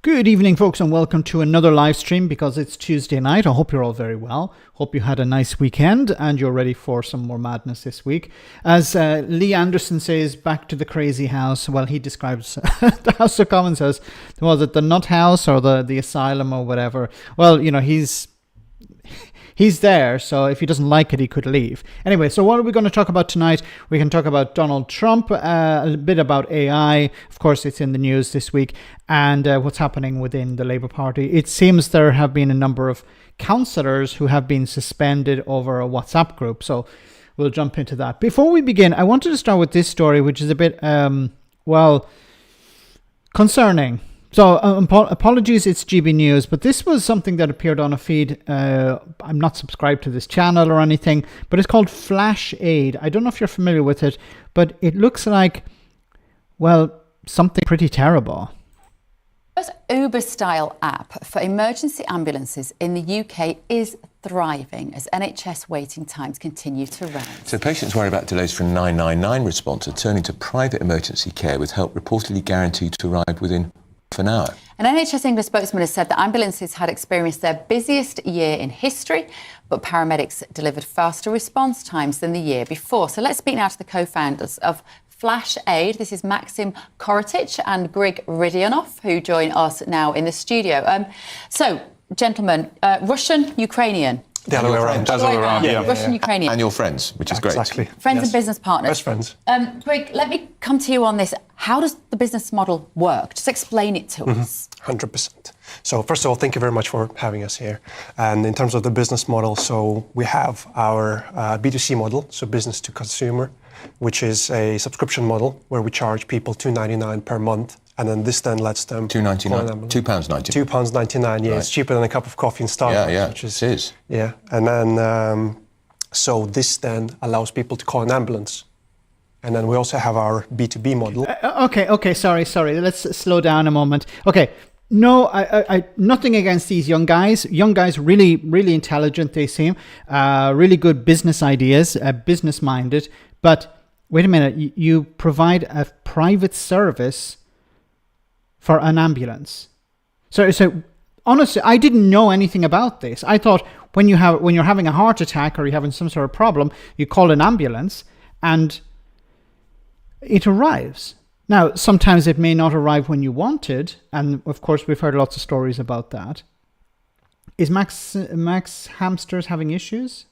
Good evening, folks, and welcome to another live stream because it's Tuesday night. I hope you're all very well. Hope you had a nice weekend and you're ready for some more madness this week. As Lee Anderson says, back to the crazy house. Well, he describes the House of Commons as, was it the nut house or the asylum or whatever? Well, you know, he's there, so if he doesn't like it, he could leave. Anyway, so what are we going to talk about tonight? We can talk about Donald Trump, a bit about AI. Of course, it's in the news this week, and what's happening within the Labour Party. It seems there have been a number of councillors who have been suspended over a WhatsApp group, so we'll jump into that. Before we begin, I wanted to start with this story, which is a bit, concerning. So apologies, it's GB News, but this was something that appeared on a feed. I'm not subscribed to this channel or anything, but it's called Flash Aid. I don't know if you're familiar with it, but it looks like, well, something pretty terrible. This Uber-style app for emergency ambulances in the UK is thriving as NHS waiting times continue to rise. So patients worried about delays for a 999 response are turning to private emergency care with help reportedly guaranteed to arrive within an hour. An NHS English spokesman has said that ambulances had experienced their busiest year in history, but paramedics delivered faster response times than the year before. So let's speak now to the co-founders of Flash Aid. This is Maxim Korotic and Greg Ridionov, who join us now in the studio. So, gentlemen, Russian, Ukrainian. The other way around. Russian, Ukrainian. And your friends, which is great. Exactly. Friends and business partners. Best friends. Greg, let me come to you on this. How does the business model work? Just explain it to us. 100%. So first of all, thank you very much for having us here. And in terms of the business model, so we have our B2C model, so business to consumer, which is a subscription model where we charge people $2.99 per month. And then this then lets them... £2.99. £2.99. £2.99, yeah. Right. It's cheaper than a cup of coffee in Starbucks. Yeah, which it is. Yeah, and then... so this then allows people to call an ambulance. And then we also have our B2B model. Okay, sorry. Let's slow down a moment. Okay, no, I nothing against these young guys. Young guys, really, really intelligent, they seem. Really good business ideas, business-minded. But wait a minute, you provide a private service for an ambulance. So honestly, I didn't know anything about this. I thought when you're having a heart attack or you're having some sort of problem, you call an ambulance and it arrives. Now, sometimes it may not arrive when you want it, and of course we've heard lots of stories about that. Is Max Hamsters having issues?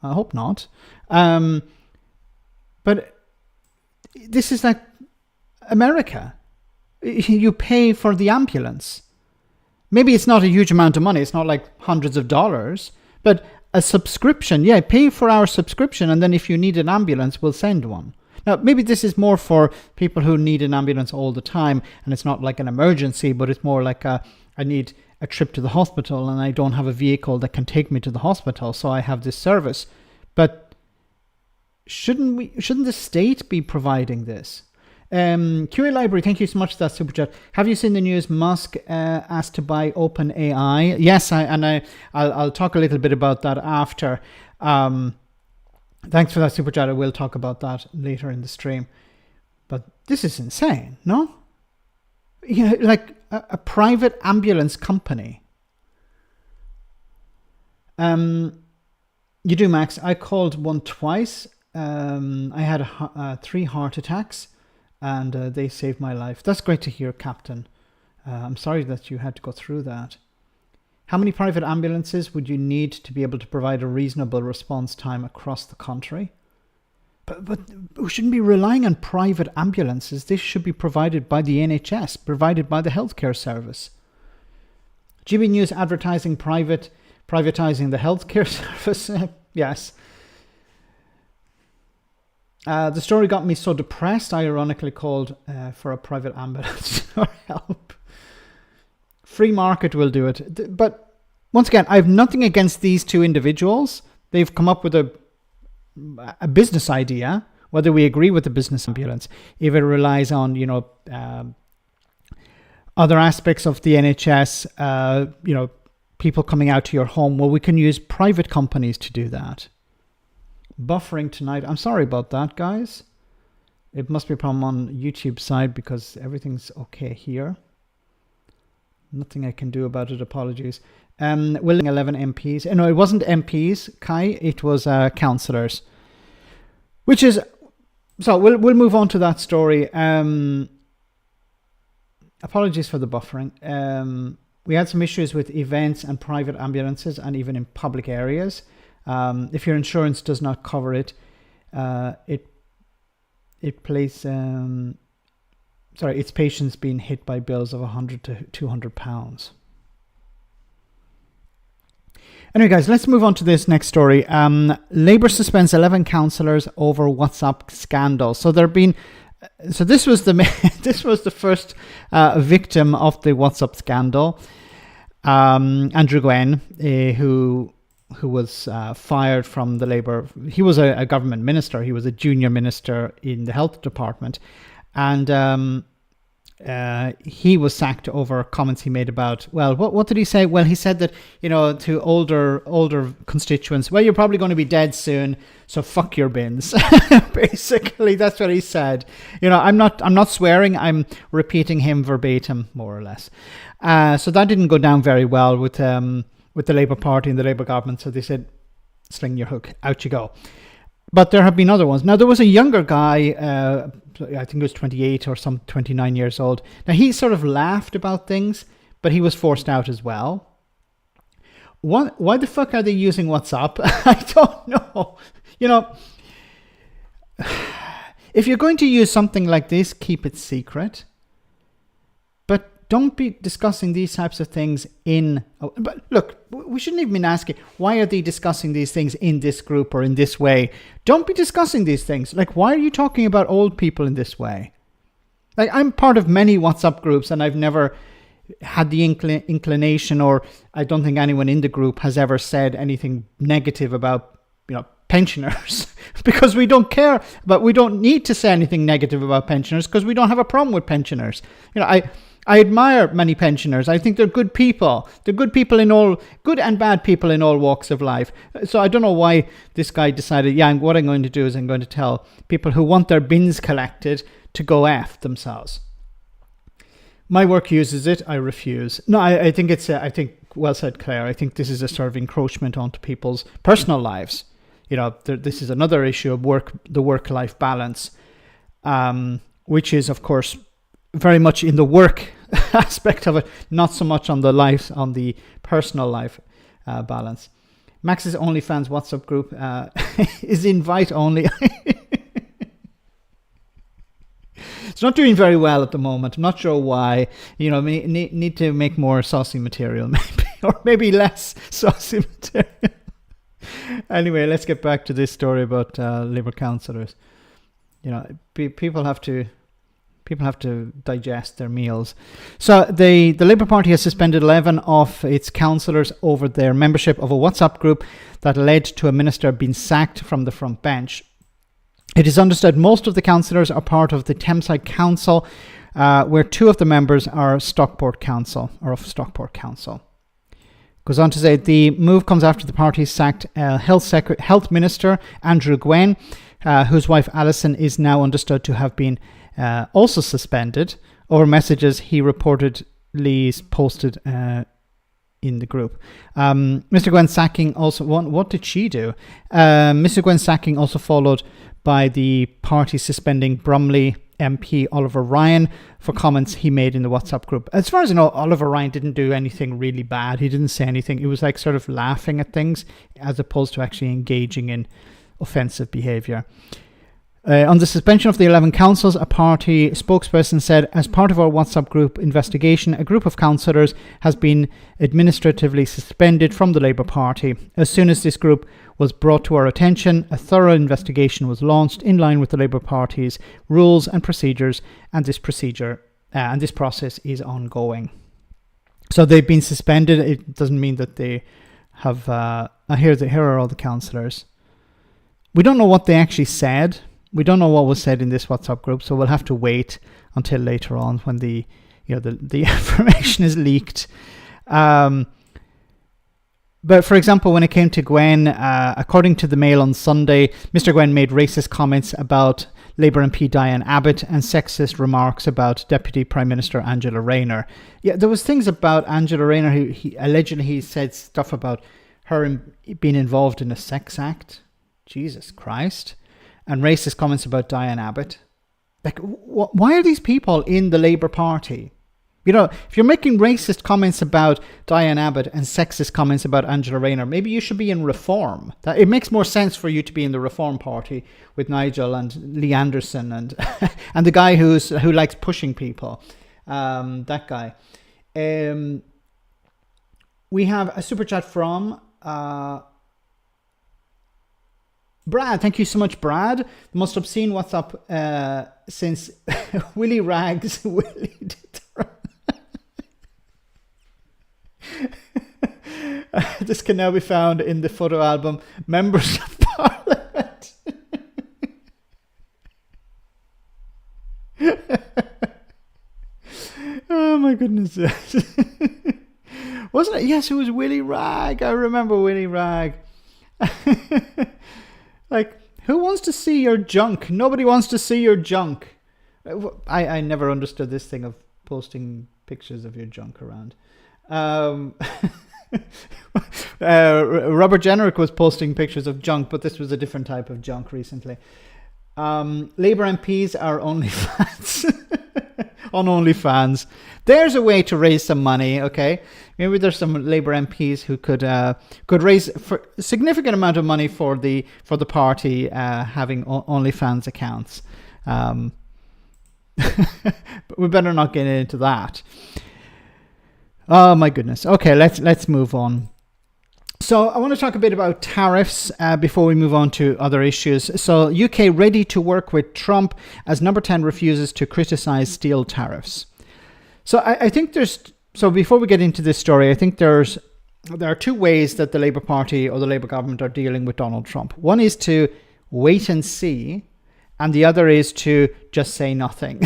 I hope not. But this is like America. You pay for the ambulance. Maybe it's not a huge amount of money. It's not like hundreds of dollars, but a subscription. Yeah, pay for our subscription. And then if you need an ambulance, we'll send one. Now, maybe this is more for people who need an ambulance all the time. And it's not like an emergency, but it's more like I need a trip to the hospital and I don't have a vehicle that can take me to the hospital. So I have this service. But shouldn't the state be providing this? QA Library, thank you so much for that super chat. Have you seen the news? Musk asked to buy OpenAI. Yes, I'll talk a little bit about that after. Thanks for that super chat. I will talk about that later in the stream. But this is insane, no? You know, like a private ambulance company. You do, Max. I called one twice. I had 3 heart attacks. And they saved my life. That's great to hear, Captain. I'm sorry that you had to go through that. How many private ambulances would you need to be able to provide a reasonable response time across the country? But we shouldn't be relying on private ambulances. This should be provided by the NHS, provided by the healthcare service. GB News advertising privatizing the healthcare service. Yes. The story got me so depressed, I ironically called for a private ambulance for help. Free market will do it. But once again, I have nothing against these two individuals. They've come up with a business idea, whether we agree with the business ambulance. If it relies on, other aspects of the NHS, people coming out to your home, well, we can use private companies to do that. Buffering tonight. I'm sorry about that, guys. It must be a problem on YouTube side because everything's okay here. Nothing I can do about it. Apologies. Willing 11 MPs. No, it wasn't MPs, Kai. It was councillors. Which is... So we'll move on to that story. Apologies for the buffering. We had some issues with events and private ambulances and even in public areas. If your insurance does not cover it, it's patients being hit by bills of £100 to £200. Anyway, guys, let's move on to this next story. Labour suspends 11 councillors over WhatsApp scandal. So this was the first victim of the WhatsApp scandal. Andrew Gwynn, who was fired from the Labour. He was a government minister. He was a junior minister in the health department, and he was sacked over comments he made about, well, what did he say? Well, he said that, to older constituents, well, you're probably going to be dead soon, so fuck your bins. Basically, that's what he said. I'm not swearing. I'm repeating him verbatim, more or less. So that didn't go down very well with the Labour Party and the Labour government. So they said, sling your hook, out you go. But there have been other ones. Now, there was a younger guy, I think he was 28 or 29 years old. Now, he sort of laughed about things, but he was forced out as well. Why the fuck are they using WhatsApp? I don't know. If you're going to use something like this, keep it secret. But don't be discussing these types of things but look, we shouldn't even be asking, why are they discussing these things in this group or in this way? Don't be discussing these things. Like, why are you talking about old people in this way? Like, I'm part of many WhatsApp groups and I've never had the inclination, or I don't think anyone in the group has ever said anything negative about, pensioners because we don't care, but we don't need to say anything negative about pensioners because we don't have a problem with pensioners. I admire many pensioners. I think they're good people. They're good people good and bad people in all walks of life. So I don't know why this guy decided, what I'm going to do is I'm going to tell people who want their bins collected to go F themselves. My work uses it. I refuse. No, I think well said, Claire. I think this is a sort of encroachment onto people's personal lives. This is another issue of the work-life balance, which is, of course, very much in the work aspect of it, not so much on the personal life balance. Max's OnlyFans WhatsApp group is invite only. It's not doing very well at the moment. I'm not sure why. Need to make more saucy material, maybe, or maybe less saucy material. Anyway, let's get back to this story about Labour councillors. People have to digest their meals. So the Labour Party has suspended 11 of its councillors over their membership of a WhatsApp group that led to a minister being sacked from the front bench. It is understood most of the councillors are part of the Thameside Council, where two of the members are of Stockport Council. Goes on to say the move comes after the party sacked Health Minister Andrew Gwynn, whose wife Alison is now understood to have been also suspended over messages he reportedly posted in the group. Mr. Gwynn's sacking also... What did she do? Mr. Gwynn's sacking also followed by the party suspending Bromley MP Oliver Ryan for comments he made in the WhatsApp group. As far as I know, Oliver Ryan didn't do anything really bad. He didn't say anything. It was like sort of laughing at things as opposed to actually engaging in offensive behaviour. On the suspension of the 11 councils, a party spokesperson said, as part of our WhatsApp group investigation, a group of councillors has been administratively suspended from the Labour Party. As soon as this group was brought to our attention, a thorough investigation was launched in line with the Labour Party's rules and procedures, and this process is ongoing. So they've been suspended. It doesn't mean that they have... here are all the councillors. We don't know what they actually said. We don't know what was said in this WhatsApp group, so we'll have to wait until later on when the information is leaked. But for example, when it came to Gwen, according to the Mail on Sunday, Mr. Gwen made racist comments about Labour MP Diane Abbott and sexist remarks about Deputy Prime Minister Angela Rayner. Yeah, there was things about Angela Rayner who he allegedly said stuff about her being involved in a sex act. Jesus Christ. And racist comments about Diane Abbott. Like, why are these people in the Labour Party? You know, if you're making racist comments about Diane Abbott and sexist comments about Angela Rayner, maybe you should be in Reform. It makes more sense for you to be in the Reform Party with Nigel and Lee Anderson and and the guy who likes pushing people. That guy. We have a super chat from Brad. Thank you so much, Brad. The most obscene WhatsApp since Willie Rags. Willie did. This can now be found in the photo album Members of Parliament. Oh my goodness. Wasn't it? Yes, it was Willie Rag. I remember Willie Rag. Like, who wants to see your junk? Nobody wants to see your junk. I never understood this thing of posting pictures of your junk around. Robert Jenrick was posting pictures of junk, but this was a different type of junk recently. Labour MPs are OnlyFans. On OnlyFans. There's a way to raise some money, okay? Maybe there's some Labour MPs who could raise for a significant amount of money for the party having OnlyFans accounts. But we better not get into that. Oh my goodness. Okay, let's move on. So I want to talk a bit about tariffs before we move on to other issues. So UK ready to work with Trump as number 10 refuses to criticize steel tariffs. So I think before we get into this story, I think there are two ways that the Labour Party or the Labour government are dealing with Donald Trump. One is to wait and see, and the other is to just say nothing.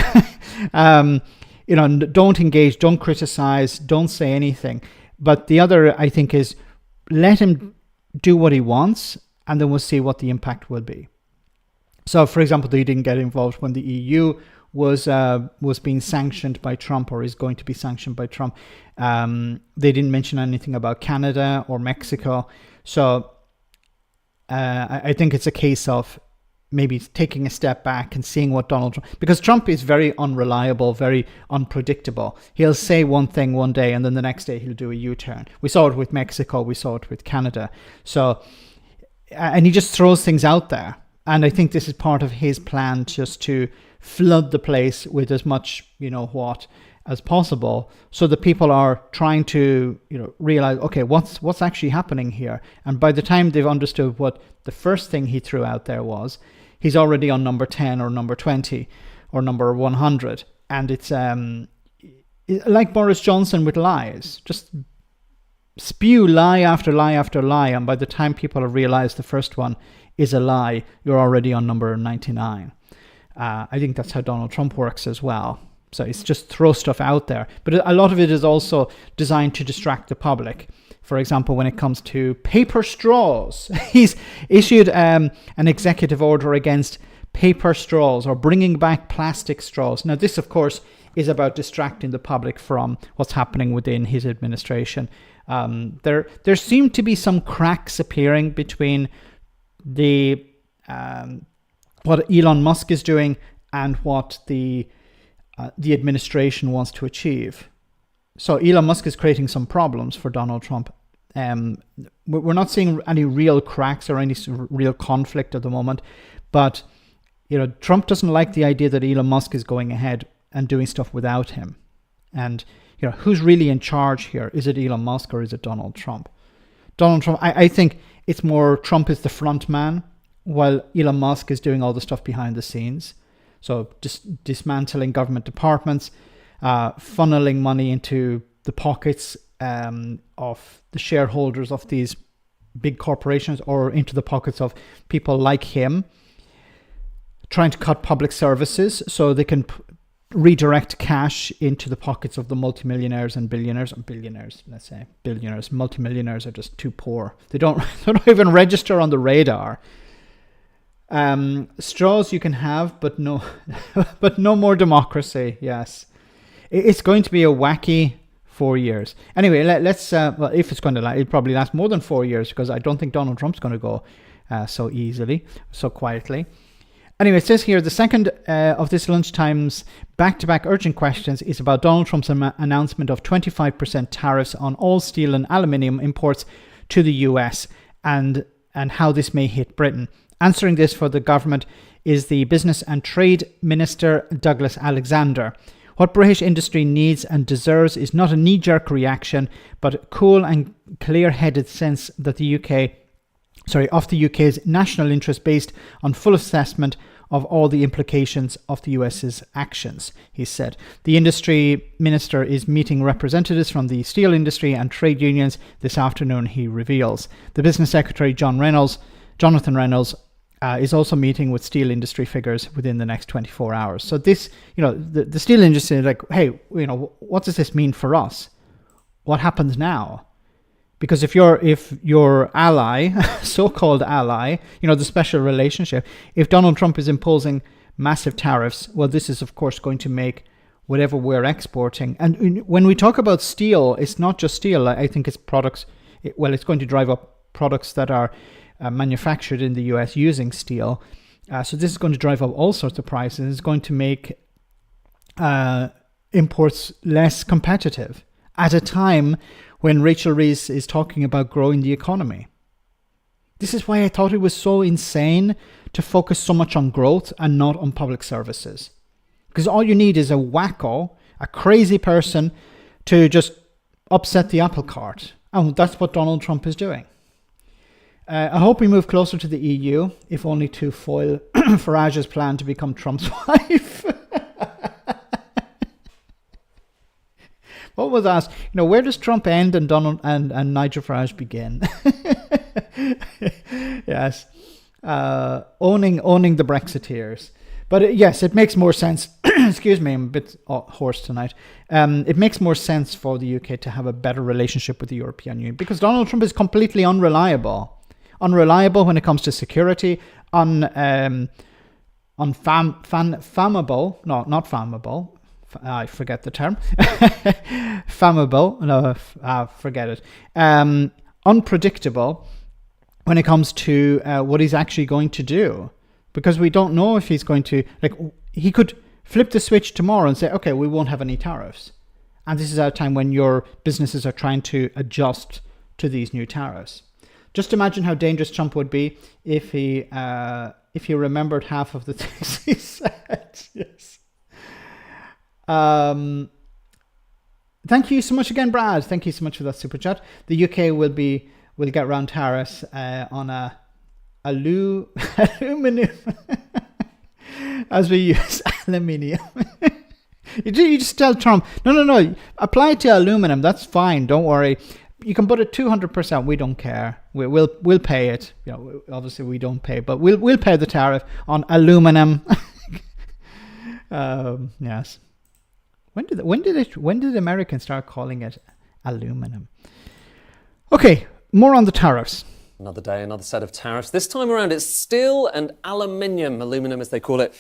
Don't engage, don't criticize, don't say anything. But the other, I think, is let him do what he wants, and then we'll see what the impact will be. So, for example, they didn't get involved when the EU was being sanctioned by Trump, or is going to be sanctioned by Trump. They didn't mention anything about Canada or Mexico. So I think it's a case of maybe taking a step back and seeing what Donald Trump, because Trump is very unreliable, very unpredictable. He'll say one thing one day and then the next day he'll do a U-turn. We saw it with Mexico, we saw it with Canada. So, and he just throws things out there. And I think this is part of his plan, just to flood the place with as much, as possible, so that people are trying to, realize, okay, what's actually happening here? And by the time they've understood what the first thing he threw out there was, he's already on number 10 or number 20 or number 100. And it's like Boris Johnson with lies. Just spew lie after lie after lie. And by the time people have realized the first one is a lie, you're already on number 99. I think that's how Donald Trump works as well. So it's just throw stuff out there. But a lot of it is also designed to distract the public. For example, when it comes to paper straws, he's issued an executive order against paper straws, or bringing back plastic straws. Now, this, of course, is about distracting the public from what's happening within his administration. There seem to be some cracks appearing between what Elon Musk is doing and what the administration wants to achieve. So Elon Musk is creating some problems for Donald Trump. We're not seeing any real cracks or any real conflict at the moment, but Trump doesn't like the idea that Elon Musk is going ahead and doing stuff without him. And who's really in charge here? Is it Elon Musk or is it Donald Trump? Donald Trump, I think it's more Trump is the front man, while Elon Musk is doing all the stuff behind the scenes. So just dismantling government departments, funneling money into the pockets of the shareholders of these big corporations, or into the pockets of people like him, trying to cut public services so they can redirect cash into the pockets of the multimillionaires and billionaires, let's say. Billionaires. Multimillionaires are just too poor. They don't even register on the radar. Straws you can have, but no, but no more democracy. Yes, it's going to be a wacky 4 years. Anyway, let's. Well, if it's going to last, it'll probably last more than 4 years, because I don't think Donald Trump's going to go so easily, so quietly. Anyway, it says here the second of this lunchtime's back-to-back urgent questions is about Donald Trump's announcement of 25% tariffs on all steel and aluminium imports to the US, and how this may hit Britain. Answering this for the government is the Business and Trade Minister, Douglas Alexander. What British industry needs and deserves is not a knee-jerk reaction, but a cool and clear-headed sense that of the UK's national interest based on full assessment of all the implications of the US's actions, he said. The industry minister is meeting representatives from the steel industry and trade unions this afternoon, he reveals. The business secretary, Jonathan Reynolds, is also meeting with steel industry figures within the next 24 hours. So this, the steel industry is like, hey, what does this mean for us? What happens now? Because if your ally, so-called ally, the special relationship, if Donald Trump is imposing massive tariffs, well, this is of course going to make whatever we're exporting. And when we talk about steel, it's not just steel. I think it's products. It's going to drive up products that are manufactured in the US using steel. So this is going to drive up all sorts of prices. It's going to make imports less competitive at a time when Rachel Reeves is talking about growing the economy. This is why I thought it was so insane to focus so much on growth and not on public services. Because all you need is a wacko, a crazy person, to just upset the apple cart. And that's what Donald Trump is doing. I hope we move closer to the EU, if only to foil Farage's plan to become Trump's wife. What was asked? Where does Trump end and Donald and Nigel Farage begin? Yes, owning the Brexiteers. But yes, it makes more sense. Excuse me, I'm a bit hoarse tonight. It makes more sense for the UK to have a better relationship with the European Union, because Donald Trump is completely unreliable when it comes to security, flammable. No, not flammable. I forget the term. Flammable. No, forget it. Unpredictable when it comes to what he's actually going to do, because we don't know if he's going to, he could flip the switch tomorrow and say, okay, we won't have any tariffs. And this is a time when your businesses are trying to adjust to these new tariffs. Just imagine how dangerous Trump would be if he remembered half of the things he said. Yes. Thank you so much again, Brad. Thank you so much for that super chat. The UK will get around tariffs on aluminum as we use aluminium. You just tell Trump, no, apply it to aluminum. That's fine. Don't worry. You can put it 200%. We don't care. We'll pay it. Obviously we don't pay, but we'll pay the tariff on aluminum. Yes. When did Americans start calling it aluminum? Okay, more on the tariffs. Another day, another set of tariffs. This time around, it's steel and aluminum as they call it,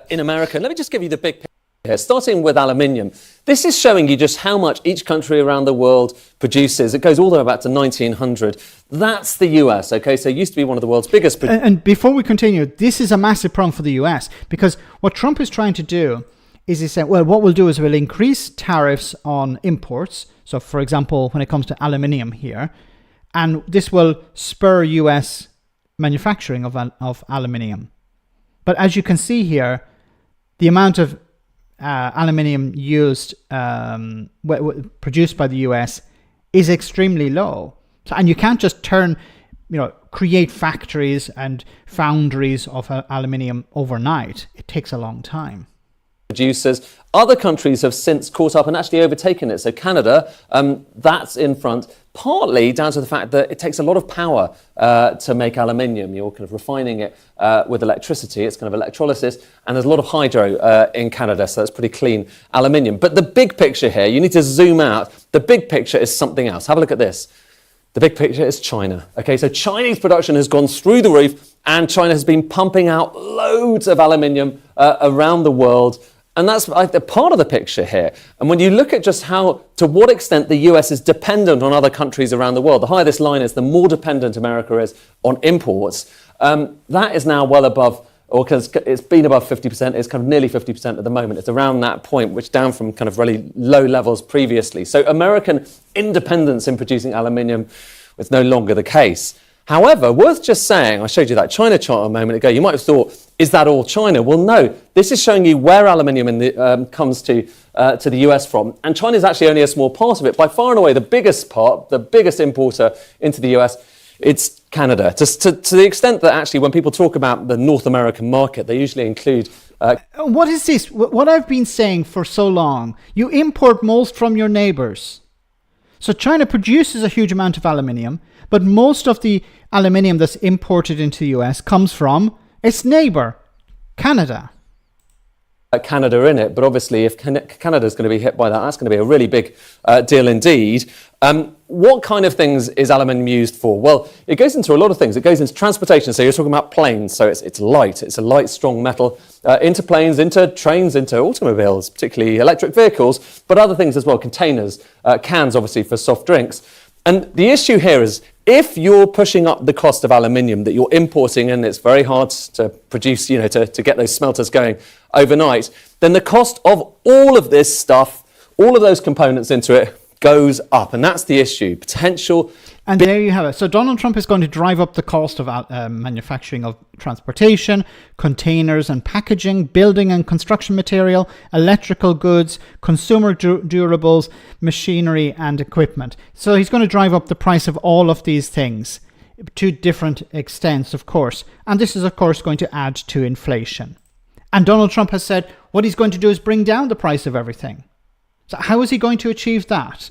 in America. Let me just give you the big picture here, starting with aluminium. This is showing you just how much each country around the world produces. It goes all the way back to 1900. That's the US, okay? So it used to be one of the world's biggest producers. And before we continue, this is a massive problem for the US, because what Trump is trying to do is he said, well, what we'll do is we'll increase tariffs on imports. So, for example, when it comes to aluminium here, and this will spur US manufacturing of aluminium. But as you can see here, the amount of aluminium used, produced by the US is extremely low. So, and you can't just create factories and foundries of aluminium overnight. It takes a long time. Producers. Other countries have since caught up and actually overtaken it. So Canada, that's in front, partly down to the fact that it takes a lot of power to make aluminium. You're kind of refining it with electricity. It's kind of electrolysis, and there's a lot of hydro in Canada, so that's pretty clean aluminium. But the big picture here, you need to zoom out. The big picture is something else. Have a look at this. The big picture is China. Okay, so Chinese production has gone through the roof, and China has been pumping out loads of aluminium around the world. And that's part of the picture here. And when you look at just to what extent the US is dependent on other countries around the world, the higher this line is, the more dependent America is on imports. That is now well above, or because it's been above 50%, it's kind of nearly 50% at the moment. It's around that point, which down from kind of really low levels previously. So American independence in producing aluminium is no longer the case. However, worth just saying, I showed you that China chart a moment ago. You might have thought, is that all China? Well, no. This is showing you where aluminium comes to the US from. And China is actually only a small part of it. By far and away, the biggest part, the biggest importer into the US, it's Canada. To the extent that actually when people talk about the North American market, they usually include... What is this? What I've been saying for so long, you import most from your neighbors. So China produces a huge amount of aluminium, but most of the aluminium that's imported into the US comes from its neighbor, Canada. Canada in it, but obviously if Canada is going to be hit by that, that's going to be a really big deal indeed. What kind of things is aluminium used for? Well, it goes into a lot of things. It goes into transportation, so you're talking about planes, so it's light, it's a light, strong metal, into planes, into trains, into automobiles, particularly electric vehicles, but other things as well, containers, cans obviously for soft drinks. And the issue here is, if you're pushing up the cost of aluminium that you're importing, and it's very hard to produce, to get those smelters going overnight, then the cost of all of this stuff, all of those components into it, goes up. And that's the issue. Potential. And there you have it. So Donald Trump is going to drive up the cost of manufacturing of transportation, containers and packaging, building and construction material, electrical goods, consumer durables, machinery and equipment. So he's going to drive up the price of all of these things to different extents, of course. And this is, of course, going to add to inflation. And Donald Trump has said what he's going to do is bring down the price of everything. So how is he going to achieve that?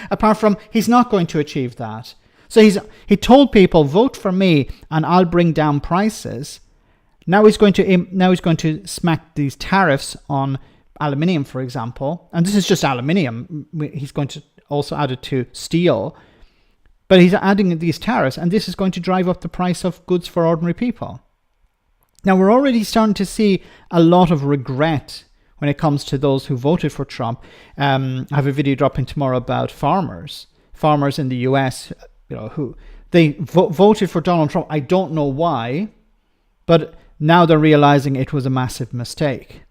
Apart from he's not going to achieve that. So he told people, vote for me and I'll bring down prices. Now he's going to smack these tariffs on aluminium, for example. And this is just aluminium. He's going to also add it to steel. But he's adding these tariffs, and this is going to drive up the price of goods for ordinary people. Now we're already starting to see a lot of regret when it comes to those who voted for Trump. I have a video dropping tomorrow about farmers in the US, who they voted for Donald Trump. I don't know why, but now they're realizing it was a massive mistake.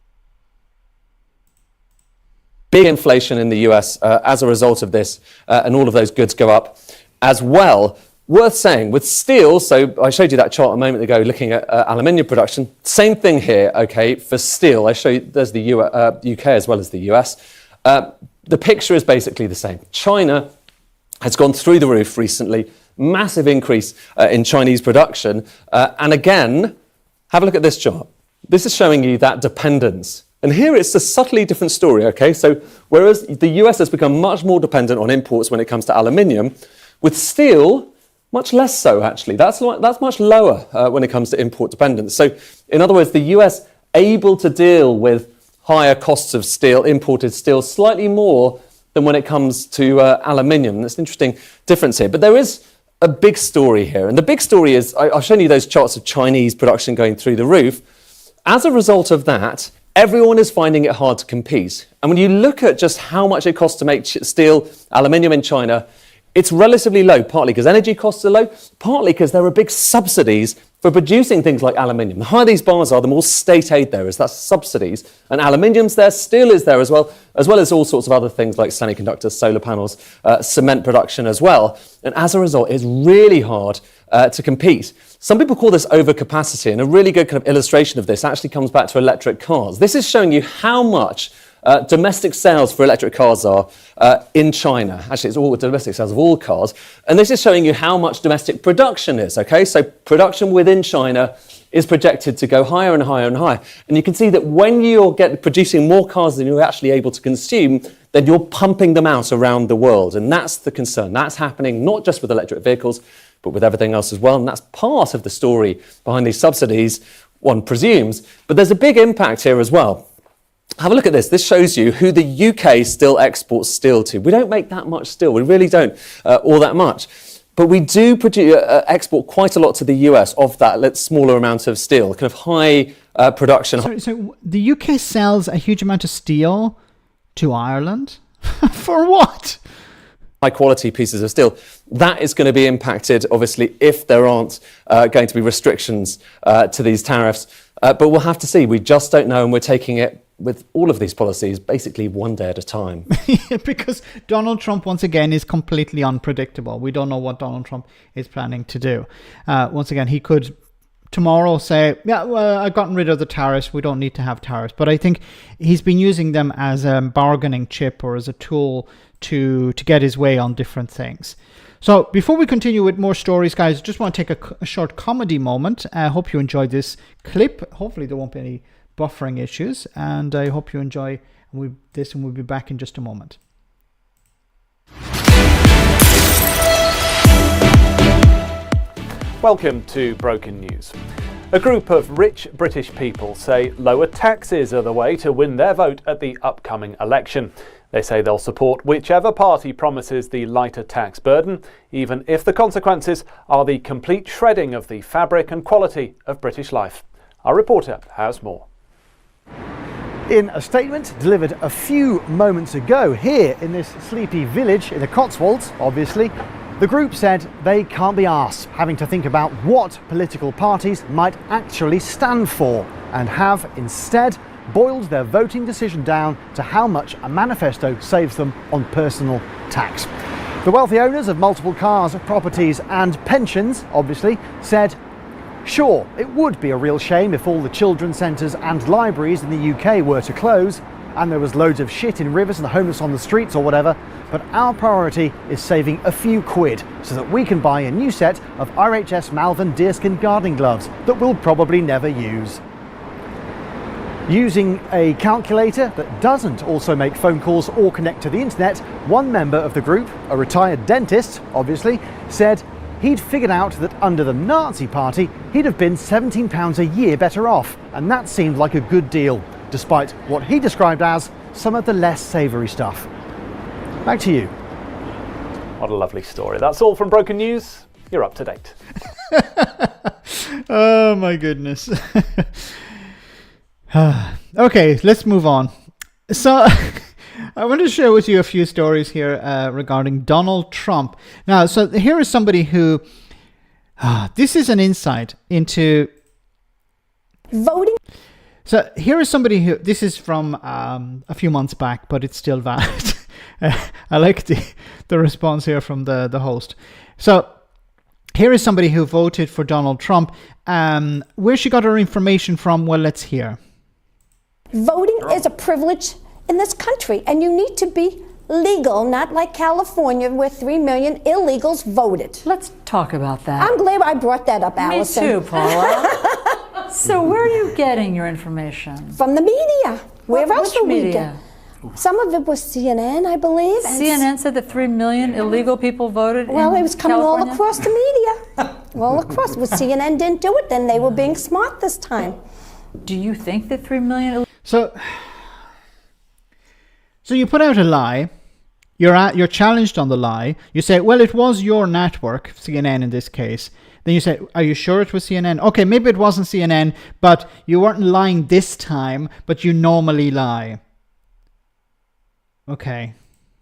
Big inflation in the US as a result of this, and all of those goods go up as well. Worth saying, with steel, so I showed you that chart a moment ago looking at aluminium production. Same thing here, okay, for steel. I show you, there's the UK as well as the US. The picture is basically the same. China has gone through the roof recently, massive increase in Chinese production. And again, have a look at this chart. This is showing you that dependence. And here it's a subtly different story, okay? So whereas the US has become much more dependent on imports when it comes to aluminium, with steel, much less so, actually. That's much lower when it comes to import dependence. So, in other words, the US able to deal with higher costs of steel, imported steel, slightly more than when it comes to aluminium. That's an interesting difference here. But there is a big story here. And the big story is, I've shown you those charts of Chinese production going through the roof. As a result of that, everyone is finding it hard to compete. And when you look at just how much it costs to make steel, aluminium in China, it's relatively low, partly because energy costs are low, partly because there are big subsidies for producing things like aluminium. The higher these bars are, the more state aid there is. That's subsidies. And aluminium's there, steel is there as well as all sorts of other things like semiconductors, solar panels, cement production as well. And as a result, it's really hard to compete. Some people call this overcapacity, and a really good kind of illustration of this actually comes back to electric cars. This is showing you how much domestic sales for electric cars are in China. Actually, it's all domestic sales of all cars. And this is showing you how much domestic production is, okay? So production within China is projected to go higher and higher and higher. And you can see that when you're producing more cars than you're actually able to consume, then you're pumping them out around the world. And that's the concern. That's happening not just with electric vehicles, but with everything else as well. And that's part of the story behind these subsidies, one presumes. But there's a big impact here as well. Have a look at this. This shows you who the UK still exports steel to. We don't make that much steel. We really don't, all that much. But we do export quite a lot to the US of that smaller amount of steel, kind of high production. So the UK sells a huge amount of steel to Ireland? For what? High quality pieces of steel. That is going to be impacted, obviously, if there aren't going to be restrictions to these tariffs. But we'll have to see. We just don't know, and we're taking it with all of these policies basically one day at a time. Because Donald Trump, once again, is completely unpredictable. We don't know what Donald Trump is planning to do. Once again, he could tomorrow say, yeah, well, I've gotten rid of the tariffs. We don't need to have tariffs. But I think he's been using them as a bargaining chip or as a tool to get his way on different things. So before we continue with more stories, guys, just want to take a short comedy moment. I hope you enjoyed this clip. Hopefully there won't be any buffering issues, and I hope you enjoy this, and we'll be back in just a moment. Welcome to Broken News. A group of rich British people say lower taxes are the way to win their vote at the upcoming election. They say they'll support whichever party promises the lighter tax burden, even if the consequences are the complete shredding of the fabric and quality of British life. Our reporter has more. In a statement delivered a few moments ago here in this sleepy village in the Cotswolds, obviously, the group said they can't be arsed having to think about what political parties might actually stand for, and have instead boiled their voting decision down to how much a manifesto saves them on personal tax. The wealthy owners of multiple cars, properties and pensions, obviously, said sure, it would be a real shame if all the children's centres and libraries in the UK were to close and there was loads of shit in rivers and the homeless on the streets or whatever, but our priority is saving a few quid so that we can buy a new set of RHS Malvern deerskin gardening gloves that we'll probably never use. Using a calculator that doesn't also make phone calls or connect to the internet, one member of the group, a retired dentist, obviously, said he'd figured out that under the Nazi Party, he'd have been £17 a year better off, and that seemed like a good deal, despite what he described as some of the less savoury stuff. Back to you. What a lovely story. That's all from Broken News. You're up to date. Oh my goodness. Okay, let's move on. So I want to share with you a few stories here regarding Donald Trump. Now, so here is somebody who, this is an insight into voting. So here is somebody who, this is from a few months back, but it's still valid. I like the response here from the host. So here is somebody who voted for Donald Trump. Where she got her information from, well, let's hear. Voting is a privilege in this country, and you need to be legal, not like California where 3 million illegals voted. Let's talk about that. I'm glad I brought that up, Allison. Me too, Paula. So where are you getting your information? From the media. Where else would we media? get? Some of it was CNN, I believe. CNN said that 3 million illegal people voted Well, in it was coming California? all across the media. All across. Well, CNN didn't do it, then they were being smart this time. Do you think that 3 million... So you put out a lie. You're challenged on the lie. You say, well, it was your network, CNN in this case. Then you say, are you sure it was CNN? Okay, maybe it wasn't CNN, but you weren't lying this time, but you normally lie. Okay.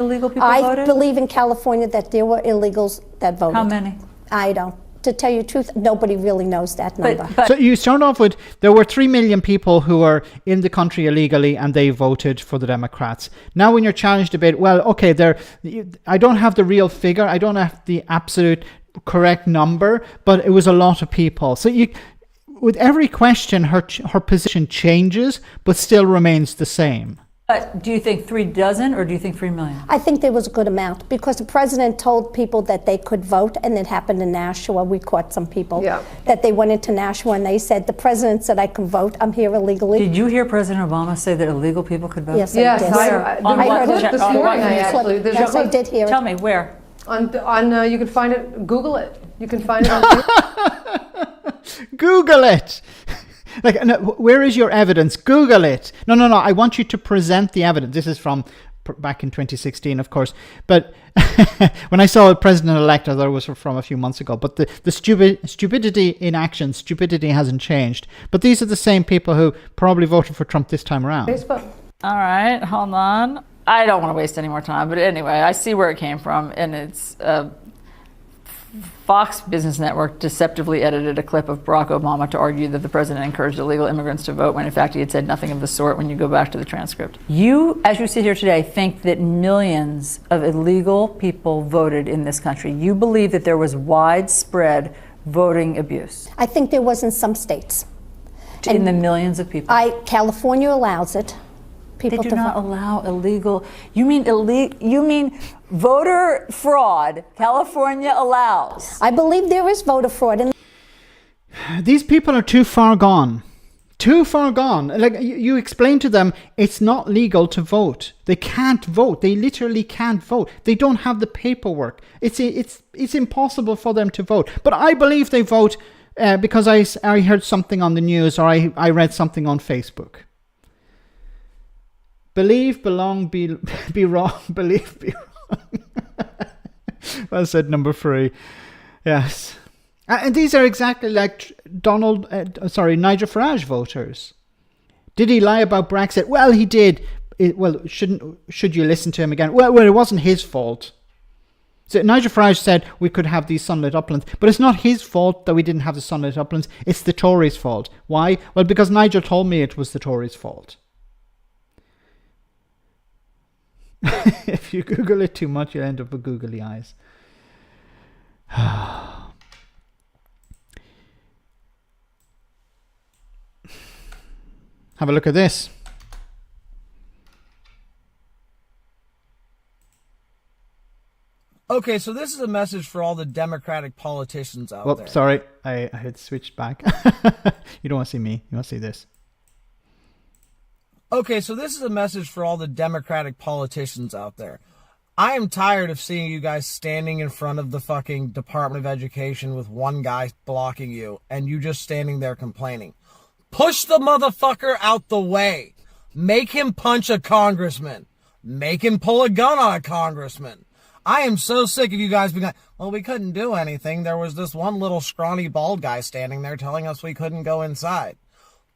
illegal people I voted? believe in California that there were illegals that voted. How many? I don't. To tell you the truth, nobody really knows that number. So you start off with, there were 3 million people who were in the country illegally and they voted for the Democrats. Now when you're challenged a bit, well, okay, I don't have the real figure, I don't have the absolute correct number, but it was a lot of people. So with every question, her position changes, but still remains the same. Do you think 3 dozen or do you think 3 million? I think there was a good amount because the president told people that they could vote, and it happened in Nashua. We caught some people that they went into Nashua and they said, the president said I can vote, I'm here illegally. Did you hear President Obama say that illegal people could vote? Yes, I did. I heard it this morning. Yes, I did hear it. Tell me, where? On you can find it, Google it. You can find it on Google it! Like, no, where is your evidence? Google it. No. I want you to present the evidence. This is from back in 2016, of course. But when I saw a president-elect, I thought it was from a few months ago. But the stupidity in action, stupidity hasn't changed. But these are the same people who probably voted for Trump this time around. Facebook. All right, hold on. I don't want to waste any more time, but anyway, I see where it came from, and it's Fox Business Network deceptively edited a clip of Barack Obama to argue that the president encouraged illegal immigrants to vote when in fact he had said nothing of the sort when you go back to the transcript. You, as you sit here today, think that millions of illegal people voted in this country. You believe that there was widespread voting abuse. I think there was in some states. In the millions of people. California allows it. They do not allow illegal. You mean voter fraud? California allows. I believe there is voter fraud. These people are too far gone. Too far gone. Like you explain to them, it's not legal to vote. They can't vote. They literally can't vote. They don't have the paperwork. It's impossible for them to vote. But I believe they vote because I heard something on the news or I read something on Facebook. Believe, belong, be wrong. Believe, be wrong. Well said, number 3. Yes. And these are exactly like Nigel Farage voters. Did he lie about Brexit? Well, he did. Should you listen to him again? Well, it wasn't his fault. So Nigel Farage said we could have these sunlit uplands, but it's not his fault that we didn't have the sunlit uplands. It's the Tories' fault. Why? Well, because Nigel told me it was the Tories' fault. If you Google it too much, you'll end up with googly eyes. Have a look at this. Okay, so this is a message for all the Democratic politicians out there. Sorry, I had switched back. You don't want to see me. You want to see this. Okay, so this is a message for all the Democratic politicians out there. I am tired of seeing you guys standing in front of the fucking Department of Education with one guy blocking you and you just standing there complaining. Push the motherfucker out the way. Make him punch a congressman. Make him pull a gun on a congressman. I am so sick of you guys being like, well, we couldn't do anything. There was this one little scrawny bald guy standing there telling us we couldn't go inside.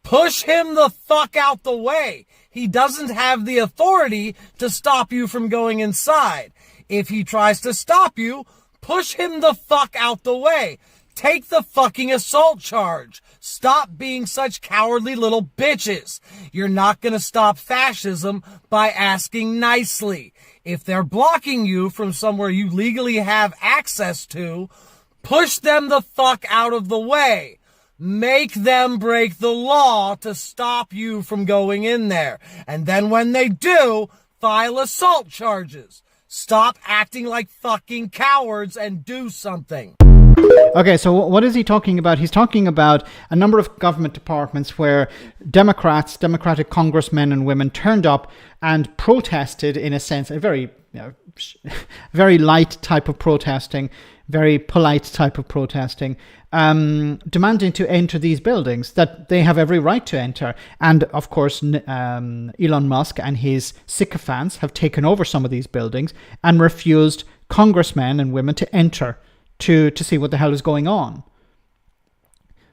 Push him the fuck out the way. He doesn't have the authority to stop you from going inside. If he tries to stop you, push him the fuck out the way. Take the fucking assault charge. Stop being such cowardly little bitches. You're not gonna stop fascism by asking nicely. If they're blocking you from somewhere you legally have access to, push them the fuck out of the way. Make them break the law to stop you from going in there. And then when they do, file assault charges. Stop acting like fucking cowards and do something. Okay, so what is he talking about? He's talking about a number of government departments where Democratic congressmen and women turned up and protested, in a sense, a very, very light type of protesting, very polite type of protesting, demanding to enter these buildings that they have every right to enter. And of course, Elon Musk and his sycophants have taken over some of these buildings and refused congressmen and women to enter to see what the hell is going on.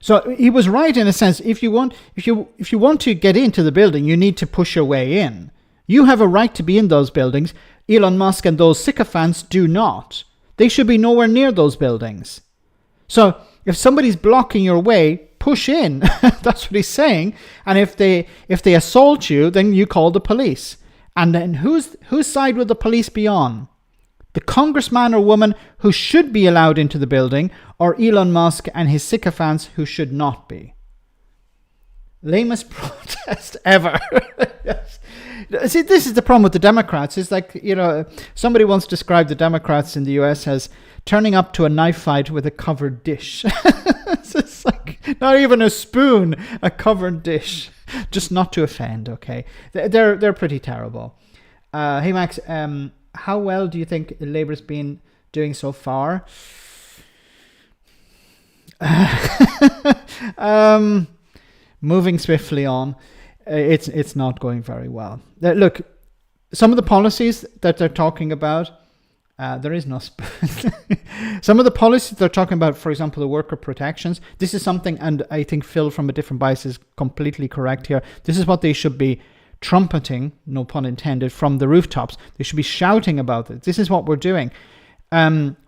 So he was right in a sense. If you want to get into the building, you need to push your way in. You have a right to be in those buildings. Elon Musk and those sycophants do not. They should be nowhere near those buildings. So if somebody's blocking your way, push in. That's what he's saying. And if they assault you, then you call the police. And then whose side would the police be on? The congressman or woman who should be allowed into the building, or Elon Musk and his sycophants who should not be? Lamest protest ever. Yes. See, this is the problem with the Democrats. It's like, somebody once described the Democrats in the US as turning up to a knife fight with a covered dish. It's like not even a spoon, a covered dish. Just not to offend, okay? They're pretty terrible. Hey, Max, how well do you think Labour's been doing so far? Moving swiftly on. It's not going very well. Look, some of the policies that they're talking about, there is no some of the policies they're talking about, for example, the worker protections, this is something, and I think Phil from A Different Bias is completely correct here, this is what they should be trumpeting, no pun intended, from the rooftops. They should be shouting about it. This is what we're doing.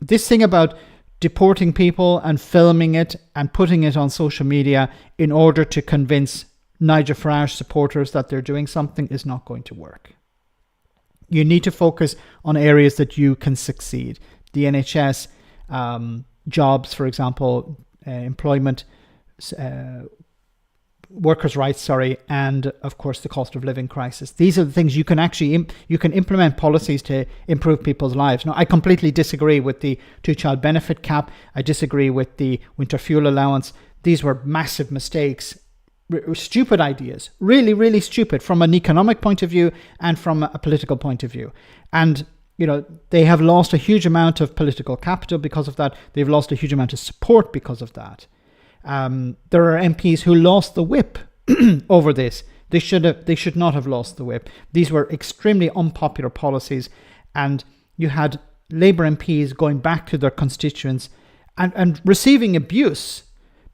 This thing about deporting people and filming it and putting it on social media in order to convince Nigel Farage supporters that they're doing something is not going to work. You need to focus on areas that you can succeed. The NHS, jobs, for example, employment, workers' rights, and of course the cost of living crisis. These are the things you can actually you can implement policies to improve people's lives. Now, I completely disagree with the 2-child benefit cap. I disagree with the winter fuel allowance. These were massive mistakes. Stupid ideas, really, really stupid from an economic point of view and from a political point of view. And, they have lost a huge amount of political capital because of that. They've lost a huge amount of support because of that. There are MPs who lost the whip over this. They should not have lost the whip. These were extremely unpopular policies, and you had Labour MPs going back to their constituents and receiving abuse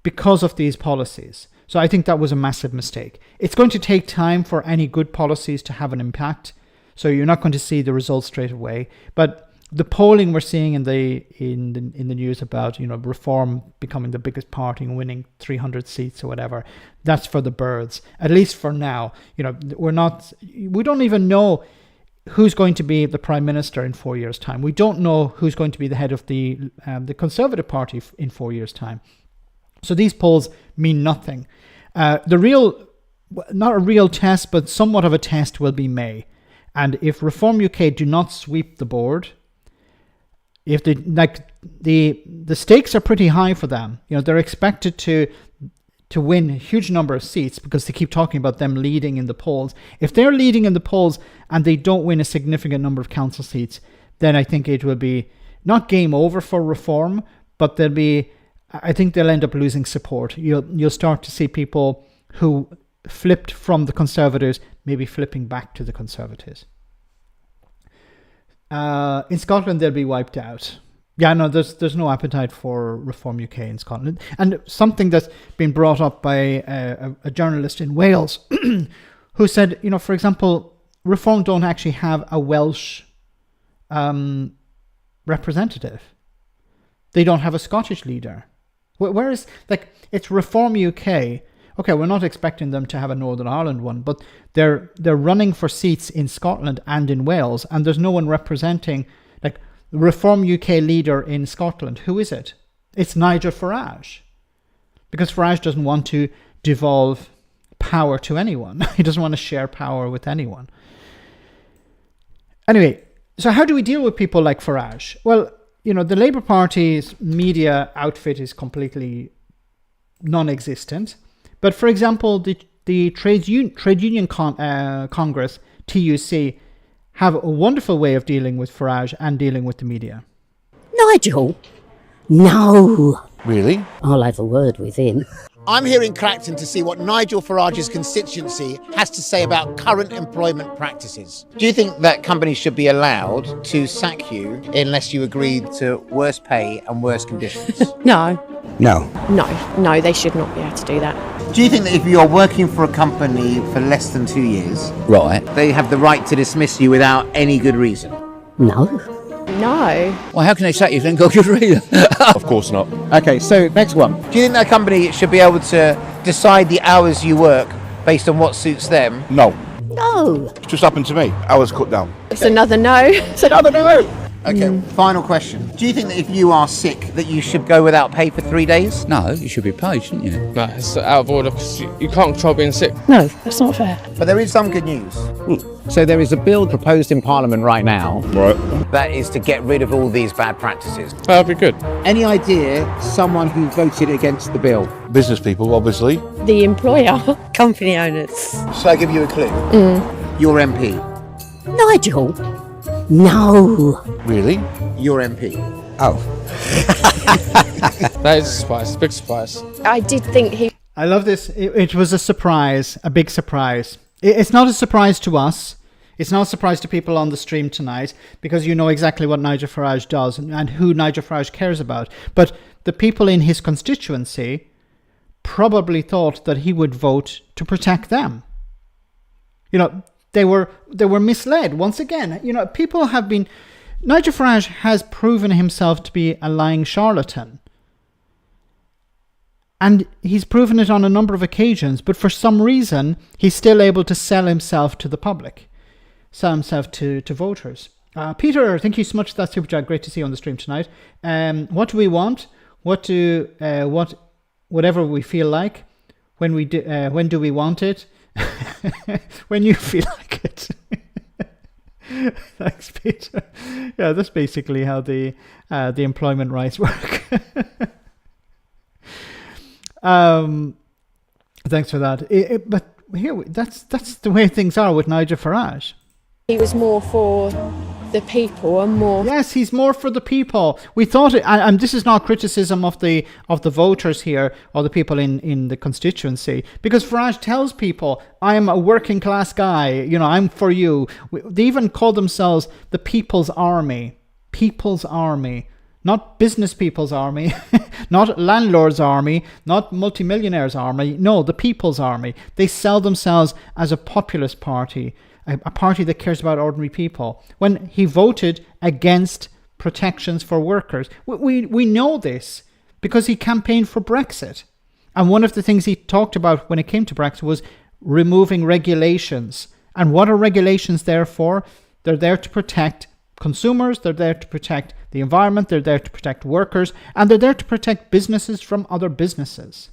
because of these policies. So I think that was a massive mistake. It's going to take time for any good policies to have an impact. So you're not going to see the results straight away. But the polling we're seeing in the news about, Reform becoming the biggest party and winning 300 seats or whatever, that's for the birds. At least for now. We don't even know who's going to be the Prime Minister in 4 years' time. We don't know who's going to be the head of the Conservative Party in 4 years' time. So these polls mean nothing. Not a real test, but somewhat of a test will be May. And if Reform UK do not sweep the board, if the stakes are pretty high for them, they're expected to win a huge number of seats because they keep talking about them leading in the polls. If they're leading in the polls and they don't win a significant number of council seats, then I think it will be not game over for Reform, but I think they'll end up losing support. You'll start to see people who flipped from the Conservatives maybe flipping back to the Conservatives. In Scotland, they'll be wiped out. Yeah, no, there's no appetite for Reform UK in Scotland. And something that's been brought up by a journalist in Wales who said, for example, Reform don't actually have a Welsh representative. They don't have a Scottish leader. Whereas, it's Reform UK. Okay, we're not expecting them to have a Northern Ireland one, but they're running for seats in Scotland and in Wales, and there's no one representing, the Reform UK leader in Scotland. Who is it? It's Nigel Farage. Because Farage doesn't want to devolve power to anyone. He doesn't want to share power with anyone. Anyway, so how do we deal with people like Farage? Well, the Labour Party's media outfit is completely non-existent. But for example, the Trade Union Congress, TUC, have a wonderful way of dealing with Farage and dealing with the media. Nigel? No. Really? I'll have a word with him. I'm here in Clacton to see what Nigel Farage's constituency has to say about current employment practices. Do you think that companies should be allowed to sack you unless you agreed to worse pay and worse conditions? No. No. No, they should not be able to do that. Do you think that if you're working for a company for less than 2 years, right, they have the right to dismiss you without any good reason? No. No. Well, how can they sack you if they ain't got a good reason? Of course not. Okay, so next one. Do you think that company should be able to decide the hours you work based on what suits them? No. No. It's just happened to me. Hours cut down. It's another no. It's another no. Okay, final question. Do you think that if you are sick that you should go without pay for 3 days? No, you should be paid, shouldn't you? No, it's out of order because you can't control being sick. No, that's not fair. But there is some good news. So there is a bill proposed in Parliament right now. Right. That is to get rid of all these bad practices. That'd be good. Any idea someone who voted against the bill? Business people, obviously. The employer. Company owners. Shall I give you a clue? Your MP. Nigel? No. Really? Your MP. Oh. That is a surprise, a big surprise. I did think he... I love this. It was a surprise, a big surprise. It's not a surprise to us. It's not a surprise to people on the stream tonight because you know exactly what Nigel Farage does and who Nigel Farage cares about. But the people in his constituency probably thought that he would vote to protect them. You know, they were misled. Once again, you know, people have been... Nigel Farage has proven himself to be a lying charlatan. And he's proven it on a number of occasions, but for some reason, he's still able to sell himself to the public, sell himself to voters. Peter, thank you so much for that super chat. Great to see you on the stream tonight. What do we want? Whatever we feel like. When do we want it? When you feel like it. Thanks, Peter. Yeah, that's basically how the employment rights work. Thanks for that. But here, that's the way things are with Nigel Farage. He was more for the people and more... Yes, he's more for the people. We thought it, and this is not criticism of the voters here or the people in the constituency, because Farage tells people, I'm a working class guy, you know, I'm for you. They even call themselves the People's Army. People's Army. Not business people's army, not landlords' army, not multimillionaires' army. No, the people's army. They sell themselves as a populist party, a party that cares about ordinary people. When he voted against protections for workers, we know this because he campaigned for Brexit. And one of the things he talked about when it came to Brexit was removing regulations. And what are regulations there for? They're there to protect consumers, they're there to protect the environment, they're there to protect workers, and they're there to protect businesses from other businesses.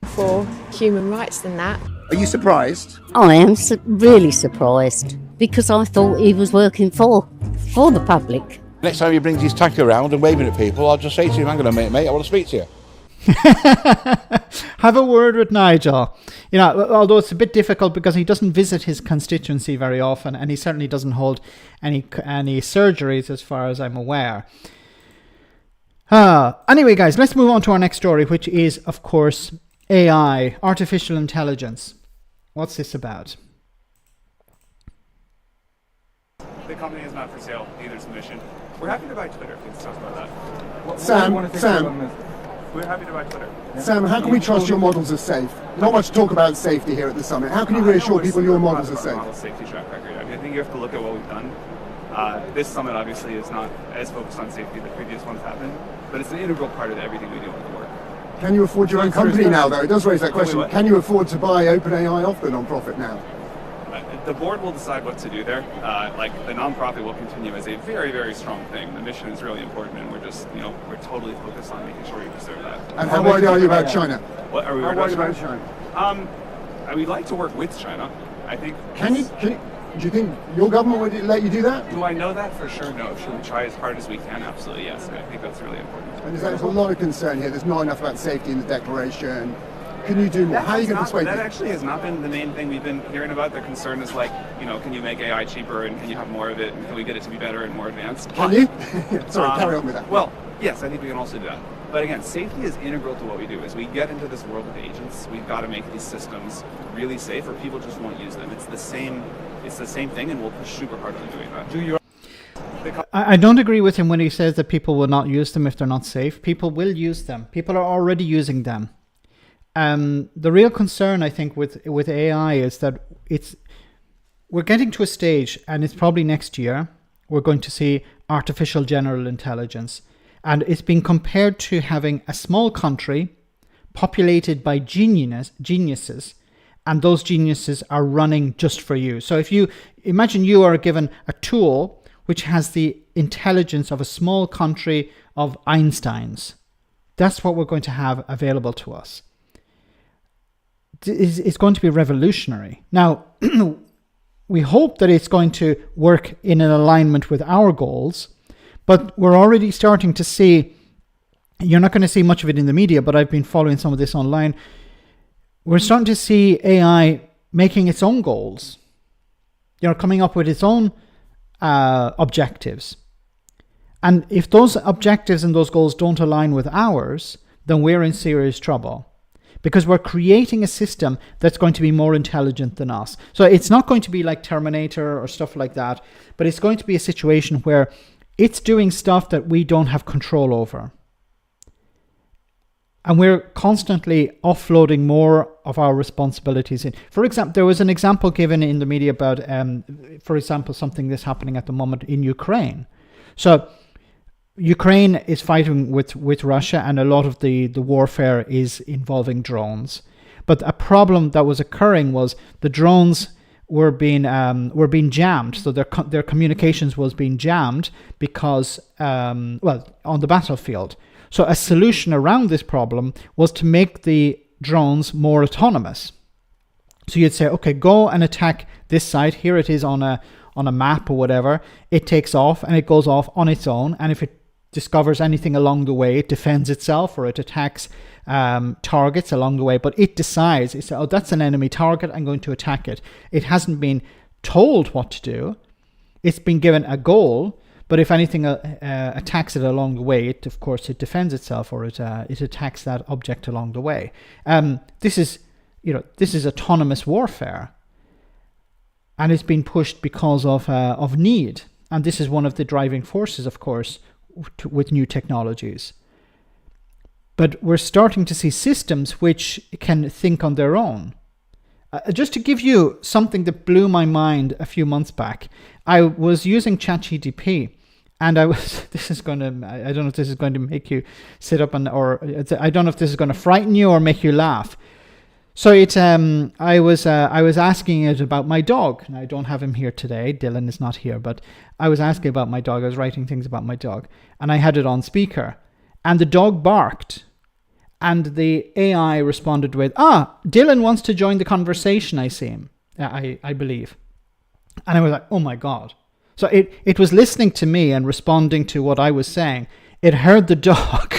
For human rights than that. Are you surprised? I am really surprised because I thought he was working for the public. Next time he brings his tack around and waving at people, I'll just say to him, hang on a minute, mate, I want to speak to you. Have a word with Nigel. You know, although it's a bit difficult because he doesn't visit his constituency very often, and he certainly doesn't hold any surgeries as far as I'm aware. Anyway, guys, let's move on to our next story, which is, of course, AI, artificial intelligence. What's this about? The company is not for sale, neither is the mission. We're happy to buy Twitter. Let's talk about that. Sam, we're happy to buy Twitter. Sam, how can we trust your models are safe? Not much talk about safety here at the summit. How can you reassure people your models are safe? Model safety track record. I mean, I think you have to look at what we've done. This summit obviously is not as focused on safety as the previous ones have been, but it's an integral part of everything we do with the work. Can you afford your own company now, though? It does raise that question. Can you afford to buy OpenAI off the non-profit now? The board will decide what to do there. Like the non-profit will continue as a very, very strong thing. The mission is really important, and we're just, you know, we're totally focused on making sure we preserve that. And how worried are you about China? What are we worried about China? We'd like to work with China. I think. Do you think your government would let you do that? Do I know that for sure? No. Should we try as hard as we can? Absolutely, yes. I think that's really important. And there's a lot of concern here. There's not enough about safety in the declaration. Can you do more? How are you going to persuade That them? actually has not been the main thing we've been hearing about. The concern is like, you know, can you make AI cheaper and can you have more of it and can we get it to be better and more advanced? Can you? Sorry, carry on with that. Well, yes, I think we can also do that. But again, safety is integral to what we do. As we get into this world of agents, we've got to make these systems really safe or people just won't use them. It's the same thing and we'll push super hard on doing that. I don't agree with him when he says that people will not use them if they're not safe. People will use them. People are already using them. The real concern, I think, with AI is that we're getting to a stage, and it's probably next year, we're going to see artificial general intelligence. And it's being compared to having a small country populated by geniuses, and those geniuses are running just for you. So if you imagine you are given a tool which has the intelligence of a small country of Einsteins, that's what we're going to have available to us. It's going to be revolutionary. Now, we hope that it's going to work in an alignment with our goals, but we're already starting to see, you're not going to see much of it in the media, but I've been following some of this online. We're starting to see AI making its own goals, you know, coming up with its own objectives. And if those objectives and those goals don't align with ours, then we're in serious trouble. because we're creating a system that's going to be more intelligent than us. So it's not going to be like Terminator or stuff like that, but it's going to be a situation where it's doing stuff that we don't have control over. And we're constantly offloading more of our responsibilities in. For example, there was an example given in the media about, for example, something that's happening at the moment in Ukraine. So Ukraine is fighting with Russia, and a lot of the warfare is involving drones. But a problem that was occurring was the drones were being jammed. So their communications was being jammed because, on the battlefield. So a solution around this problem was to make the drones more autonomous. So you'd say, okay, go and attack this site. Here it is on a map or whatever. It takes off and it goes off on its own. And if it discovers anything along the way, it defends itself or it attacks targets along the way. But it decides, it's, oh, that's an enemy target, I'm going to attack it. It hasn't been told what to do. It's been given a goal. But if anything attacks it along the way, it defends itself or it attacks that object along the way. This is autonomous warfare, and it's been pushed because of need. And this is one of the driving forces, of course, with new technologies. But we're starting to see systems which can think on their own. Just to give you something that blew my mind a few months back, I was using ChatGPT, and I don't know if this is going to make you sit up or I don't know if this is going to frighten you or make you laugh. So I was asking it about my dog, and I don't have him here today. Dylan is not here, but I was asking about my dog. I was writing things about my dog, and I had it on speaker, and the dog barked. And the AI responded with, Dylan wants to join the conversation, I see him, I believe. And I was like, oh my God. So it was listening to me and responding to what I was saying. It heard the dog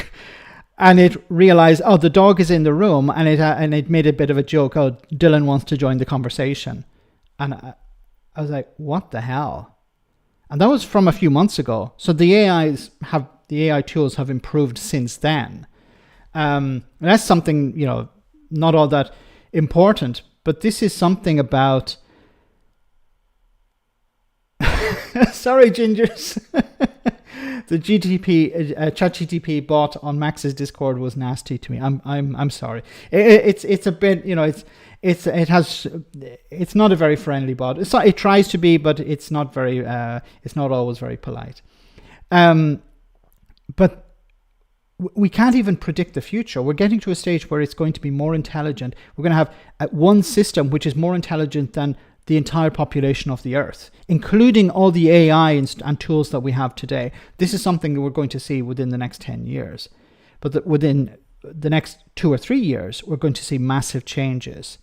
and it realized, the dog is in the room, and it made a bit of a joke, Dylan wants to join the conversation. And I was like, what the hell? And that was from a few months ago. So the AI tools have improved since then. That's something, not all that important, but this is something about, sorry, Gingers, the ChatGPT bot on Max's Discord was nasty to me. I'm sorry. It's a bit, it's not a very friendly bot. It tries to be, but it's not always very polite. But we can't even predict the future. We're getting to a stage where it's going to be more intelligent. We're going to have one system which is more intelligent than the entire population of the Earth, including all the AI and tools that we have today. This is something that we're going to see within the next 10 years. But within the next 2 or 3 years, we're going to see massive changes.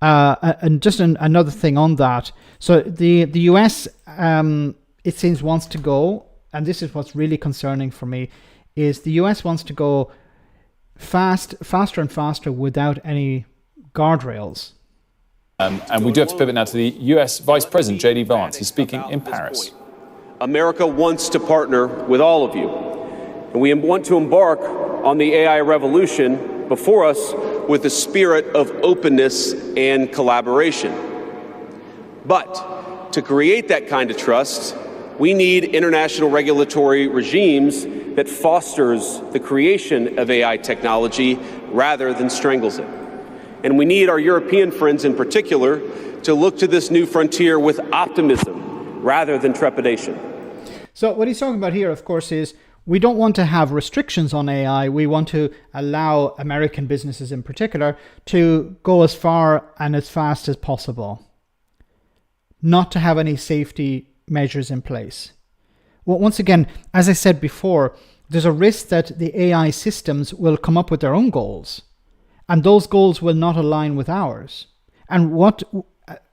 And just another thing on that. So the US, it seems, wants to go, and this is what's really concerning for me, is the US wants to go faster and faster without any guardrails. And we do have to pivot now to the US Vice President, J.D. Vance. He's speaking in Paris. America wants to partner with all of you. And we want to embark on the AI revolution before us with a spirit of openness and collaboration. But to create that kind of trust, we need international regulatory regimes that fosters the creation of AI technology rather than strangles it. And we need our European friends in particular to look to this new frontier with optimism rather than trepidation. So what he's talking about here, of course, is we don't want to have restrictions on AI. We want to allow American businesses in particular to go as far and as fast as possible, not to have any safety measures in place. Well, once again, as I said before, there's a risk that the AI systems will come up with their own goals, and those goals will not align with ours. And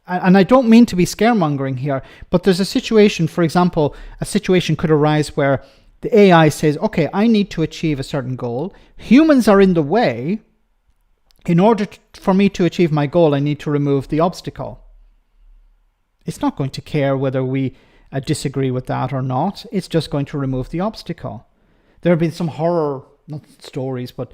I don't mean to be scaremongering here, but there's a situation, for example, a situation could arise where the AI says, okay, I need to achieve a certain goal. Humans are in the way. In order for me to achieve my goal, I need to remove the obstacle. It's not going to care whether we disagree with that or not. It's just going to remove the obstacle. There have been some horror, not stories, but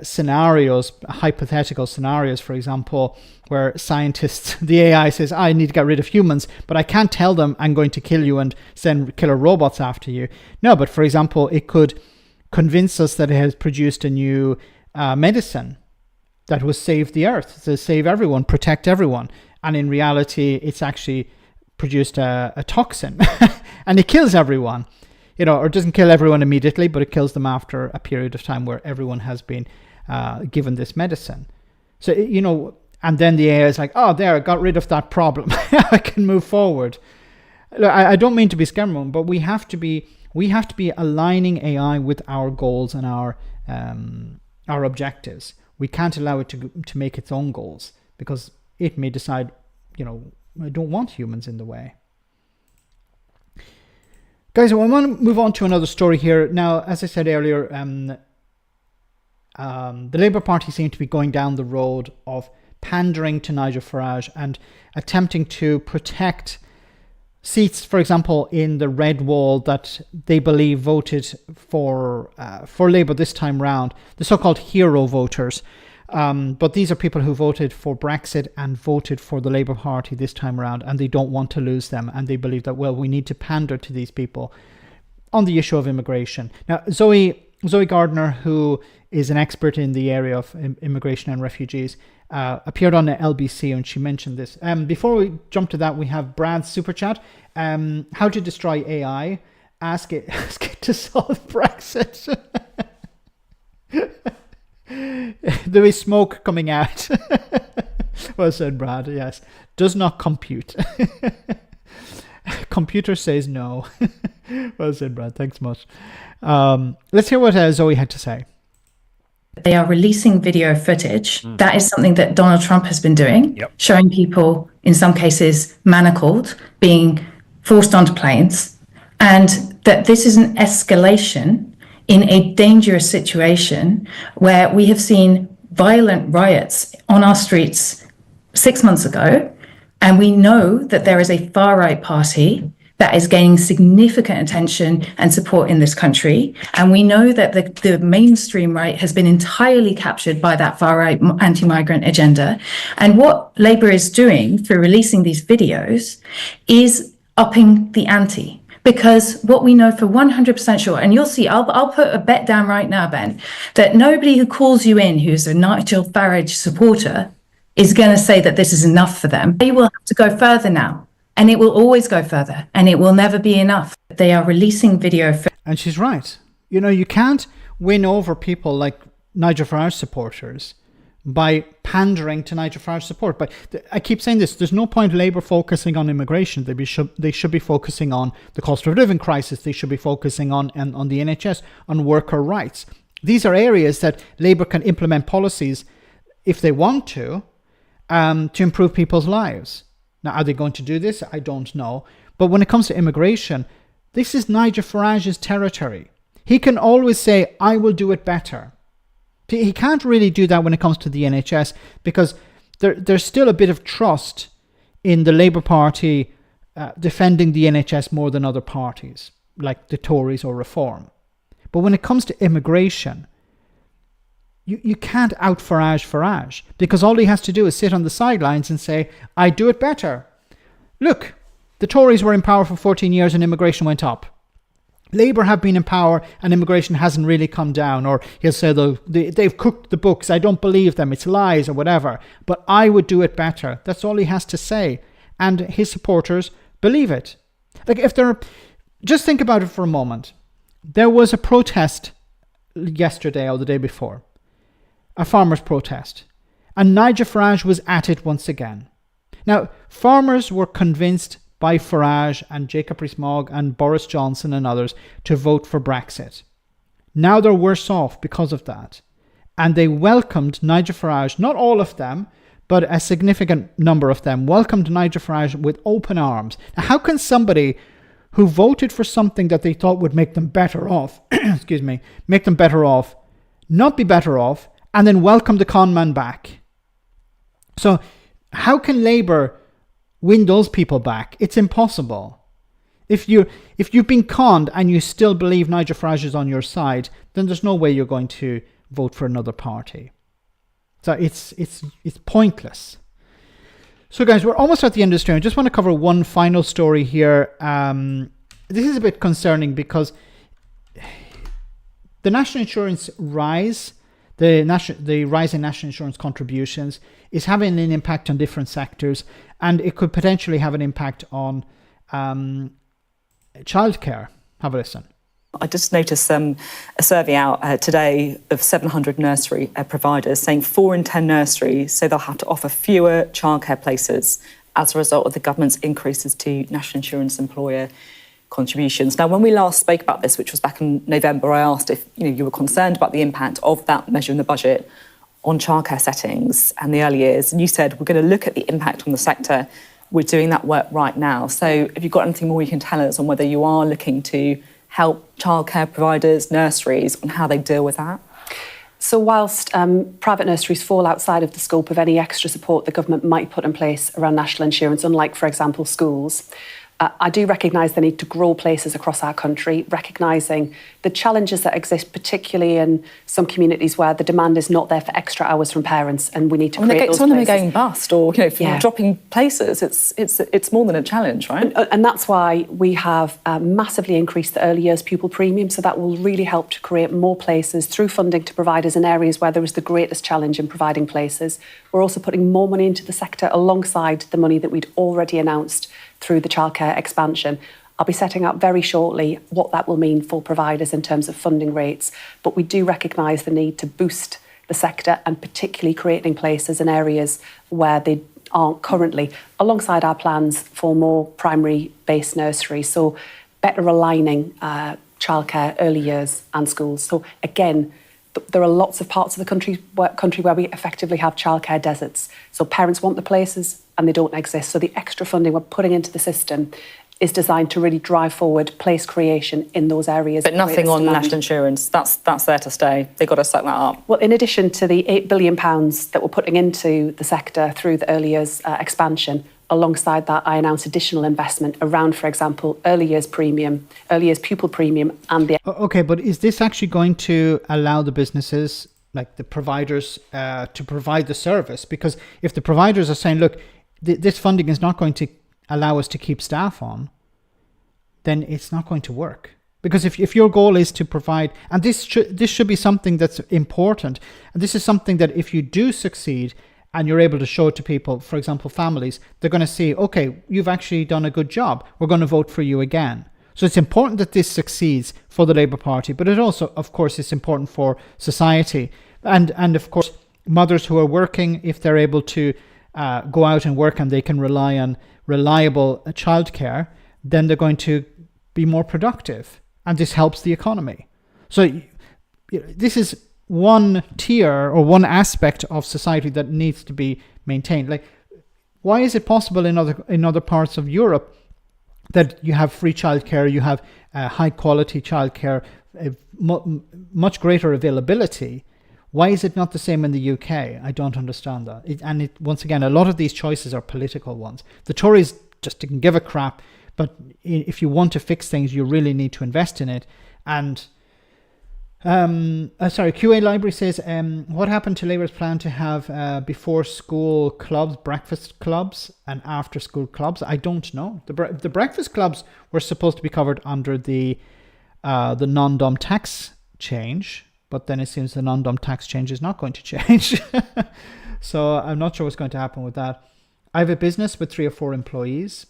scenarios, hypothetical scenarios, for example, where scientists, the AI says, I need to get rid of humans, but I can't tell them I'm going to kill you and send killer robots after you. No, but for example, it could convince us that it has produced a new medicine that will save the earth, to save everyone, protect everyone. And in reality, it's actually produced a toxin and it kills everyone. Or it doesn't kill everyone immediately, but it kills them after a period of time where everyone has been given this medicine. So, and then the AI is like, oh, there, I got rid of that problem. I can move forward. I don't mean to be scaremonger, but we have to be aligning AI with our goals and our objectives. We can't allow it to make its own goals, because it may decide, I don't want humans in the way. Guys, I want to move on to another story here. Now, as I said earlier, the Labour Party seem to be going down the road of pandering to Nigel Farage and attempting to protect seats, for example, in the red wall that they believe voted for Labour this time round, the so-called hero voters. But these are people who voted for Brexit and voted for the Labour Party this time around, and they don't want to lose them. And they believe that, well, we need to pander to these people on the issue of immigration. Now, Zoe Gardner, who is an expert in the area of immigration and refugees, appeared on the LBC and she mentioned this. Before we jump to that, we have Brad's super chat. How to destroy AI? Ask it to solve Brexit. There is smoke coming out. Well said, Brad. Yes. Does not compute. Computer says no. Well said, Brad. Thanks much. Let's hear what Zoe had to say. They are releasing video footage. That is something that Donald Trump has been doing, showing people, in some cases, manacled, being forced onto planes, and that this is an escalation in a dangerous situation where we have seen violent riots on our streets 6 months ago, and we know that there is a far-right party that is gaining significant attention and support in this country, and we know that the mainstream right has been entirely captured by that far-right anti-migrant agenda. And what Labour is doing through releasing these videos is upping the ante. Because what we know for 100% sure, and you'll see, I'll put a bet down right now, Ben, that nobody who calls you in who's a Nigel Farage supporter is going to say that this is enough for them. They will have to go further now, and it will always go further, and it will never be enough. They are releasing video. And she's right. You can't win over people like Nigel Farage supporters by pandering to Nigel Farage support. But I keep saying this, there's no point Labour focusing on immigration. They should be focusing on the cost of living crisis. They should be focusing on the NHS, on worker rights. These are areas that Labour can implement policies, if they want to improve people's lives. Now, are they going to do this? I don't know. But when it comes to immigration, this is Nigel Farage's territory. He can always say, I will do it better. He can't really do that when it comes to the NHS, because there's still a bit of trust in the Labour Party defending the NHS more than other parties, like the Tories or Reform. But when it comes to immigration, you can't out Farage, because all he has to do is sit on the sidelines and say, I do it better. Look, the Tories were in power for 14 years and immigration went up. Labour have been in power and immigration hasn't really come down. Or he'll say, they've cooked the books, I don't believe them, it's lies or whatever. But I would do it better. That's all he has to say. And his supporters believe it. Just think about it for a moment. There was a protest yesterday or the day before. A farmers' protest. And Nigel Farage was at it once again. Now, farmers were convinced by Farage and Jacob Rees-Mogg and Boris Johnson and others to vote for Brexit. Now they're worse off because of that. And they welcomed Nigel Farage, not all of them, but a significant number of them welcomed Nigel Farage with open arms. Now, how can somebody who voted for something that they thought would make them better off, make them better off, not be better off, and then welcome the con man back? So how can Labour win those people back? It's impossible. If you've been conned and you still believe Nigel Farage is on your side, then there's no way you're going to vote for another party. So it's pointless. So guys, we're almost at the end of the story. I just want to cover one final story here. This is a bit concerning because the national insurance rise, the rise in national insurance contributions is having an impact on different sectors, and it could potentially have an impact on childcare. Have a listen. I just noticed a survey out today of 700 nursery providers saying 4 in 10 nurseries say they'll have to offer fewer childcare places as a result of the government's increases to national insurance employer contributions. Now, when we last spoke about this, which was back in November, I asked if you were concerned about the impact of that measure in the budget on childcare settings and the early years, and you said we're going to look at the impact on the sector. We're doing that work right now. So have you got anything more you can tell us on whether you are looking to help childcare providers, nurseries, on how they deal with that? So whilst private nurseries fall outside of the scope of any extra support the government might put in place around national insurance, unlike, for example, schools, I do recognise the need to grow places across our country, recognising the challenges that exist, particularly in some communities where the demand is not there for extra hours from parents, and we need to create those some of them places. are going bust, or if you're dropping places, it's more than a challenge, right? And that's why we have massively increased the early years pupil premium, so that will really help to create more places through funding to providers in areas where there is the greatest challenge in providing places. We're also putting more money into the sector alongside the money that we'd already announced through the childcare expansion. I'll be setting out very shortly what that will mean for providers in terms of funding rates, but we do recognise the need to boost the sector, and particularly creating places in areas where they aren't currently, alongside our plans for more primary-based nurseries, so better aligning childcare, early years and schools. So again, there are lots of parts of the country where we effectively have childcare deserts. So parents want the places and they don't exist. So the extra funding we're putting into the system is designed to really drive forward place creation in those areas. But nothing on national insurance. That's there to stay. They've got to suck that up. Well, in addition to the £8 billion that we're putting into the sector through the early years expansion, alongside that, I announced additional investment around, for example, early years pupil premium and the... Okay, but is this actually going to allow the businesses, like the providers, to provide the service? Because if the providers are saying, look, this funding is not going to allow us to keep staff on, then it's not going to work. Because if your goal is to provide, and this should be something that's important, and this is something that if you do succeed and you're able to show it to people, for example, families, they're going to see, okay, you've actually done a good job. We're going to vote for you again. So it's important that this succeeds for the Labour Party, but it also, of course, is important for society. And of course, mothers who are working, if they're able to go out and work and they can rely on reliable childcare, then they're going to be more productive. And this helps the economy. So this is one tier or one aspect of society that needs to be maintained. Like, why is it possible in other parts of Europe that you have free childcare, you have high quality childcare, much greater availability? Why is it not the same in the UK? I don't understand that. Once again, a lot of these choices are political ones. The Tories just didn't give a crap, but if you want to fix things, you really need to invest in it. And QA Library says, what happened to Labour's plan to have before school clubs, breakfast clubs and after school clubs? I don't know. The breakfast clubs were supposed to be covered under the non-dom tax change, but then it seems the non-dom tax change is not going to change. So I'm not sure what's going to happen with that. I have a business with 3 or 4 employees.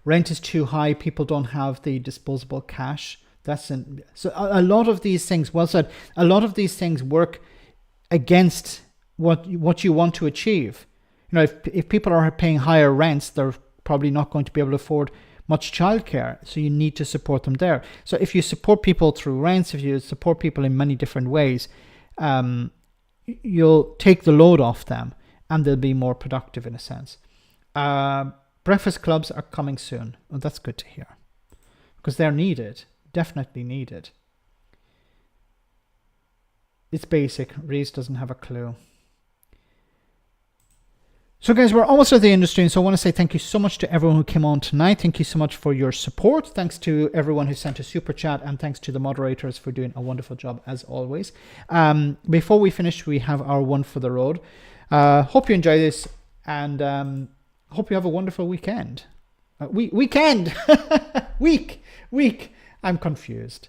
Rent is too high. People don't have the disposable cash. So a lot of these things, well said, a lot of these things work against what you want to achieve. You know, if people are paying higher rents, they're probably not going to be able to afford much childcare. So you need to support them there. So if you support people through rents, if you support people in many different ways, you'll take the load off them and they'll be more productive in a sense. Breakfast clubs are coming soon. Well, that's good to hear because they're needed. Definitely needed. It's basic. Reese doesn't have a clue. So guys, we're almost at the industry, and so I want to say thank you so much to everyone who came on tonight. Thank you so much for your support. Thanks to everyone who sent a super chat, and thanks to the moderators for doing a wonderful job as always. Before we finish, we have our one for the road. Hope you enjoy this, and hope you have a wonderful weekend. Week. I'm confused.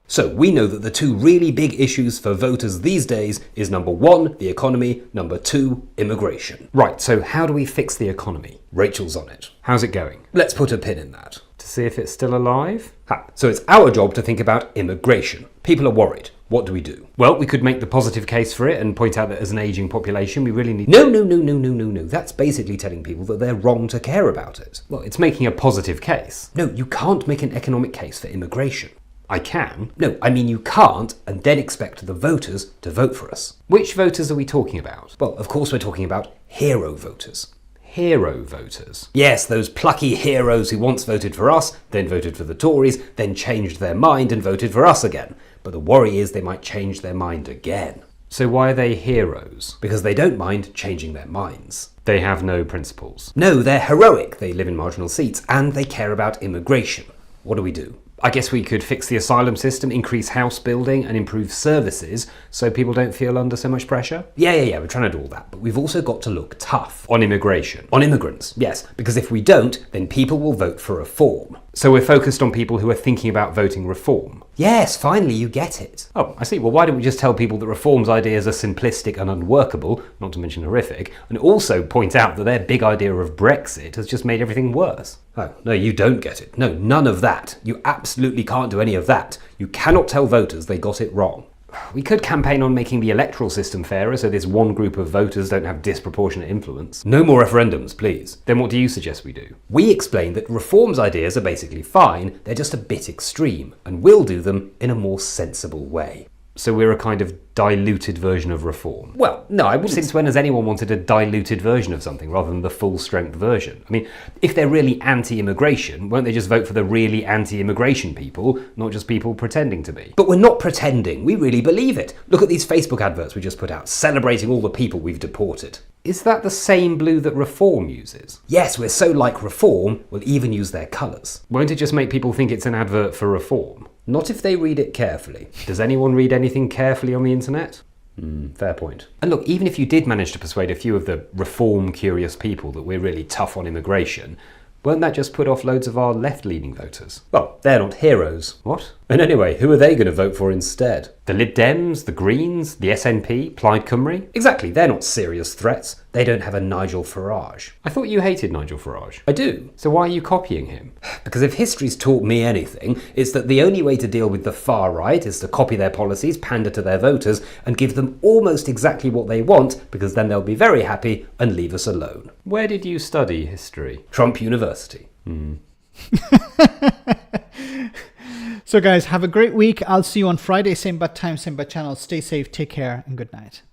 So we know that the two really big issues for voters these days is number 1, the economy, number 2, immigration. Right, so how do we fix the economy? Rachel's on it. How's it going? Let's put a pin in that. To see if it's still alive? So it's our job to think about immigration. People are worried. What do we do? Well, we could make the positive case for it and point out that as an ageing population, we really need... No. That's basically telling people that they're wrong to care about it. Well, it's making a positive case. No, you can't make an economic case for immigration. I can. No, I mean you can't and then expect the voters to vote for us. Which voters are we talking about? Well, of course we're talking about hero voters. Hero voters? Yes, those plucky heroes who once voted for us, then voted for the Tories, then changed their mind and voted for us again. But the worry is they might change their mind again. So why are they heroes? Because they don't mind changing their minds. They have no principles. No, they're heroic. They live in marginal seats and they care about immigration. What do we do? I guess we could fix the asylum system, increase house building and improve services so people don't feel under so much pressure. Yeah, we're trying to do all that, but we've also got to look tough. On immigration. On immigrants, yes, because if we don't, then people will vote for reform. So we're focused on people who are thinking about voting reform. Yes, finally you get it. Oh, I see. Well, why don't we just tell people that reform's ideas are simplistic and unworkable, not to mention horrific, and also point out that their big idea of Brexit has just made everything worse? Oh, no, you don't get it. No, none of that. You absolutely can't do any of that. You cannot tell voters they got it wrong. We could campaign on making the electoral system fairer so this one group of voters don't have disproportionate influence. No more referendums, please. Then what do you suggest we do? We explain that reform's ideas are basically fine, they're just a bit extreme, and we'll do them in a more sensible way. So we're a kind of diluted version of reform? Well, no, I wouldn't... Since when has anyone wanted a diluted version of something rather than the full-strength version? I mean, if they're really anti-immigration, won't they just vote for the really anti-immigration people, not just people pretending to be? But we're not pretending. We really believe it. Look at these Facebook adverts we just put out, celebrating all the people we've deported. Is that the same blue that Reform uses? Yes, we're so like Reform, we'll even use their colours. Won't it just make people think it's an advert for Reform? Not if they read it carefully. Does anyone read anything carefully on the internet? Fair point. And look, even if you did manage to persuade a few of the reform-curious people that we're really tough on immigration, won't that just put off loads of our left-leaning voters? Well, they're not heroes. What? And anyway, who are they going to vote for instead? The Lib Dems, the Greens, the SNP, Plaid Cymru? Exactly, they're not serious threats. They don't have a Nigel Farage. I thought you hated Nigel Farage. I do. So why are you copying him? Because if history's taught me anything, it's that the only way to deal with the far right is to copy their policies, pander to their voters, and give them almost exactly what they want, because then they'll be very happy and leave us alone. Where did you study history? Trump University. So guys, have a great week. I'll see you on Friday, same bad time, same bad channel. Stay safe, take care, and good night.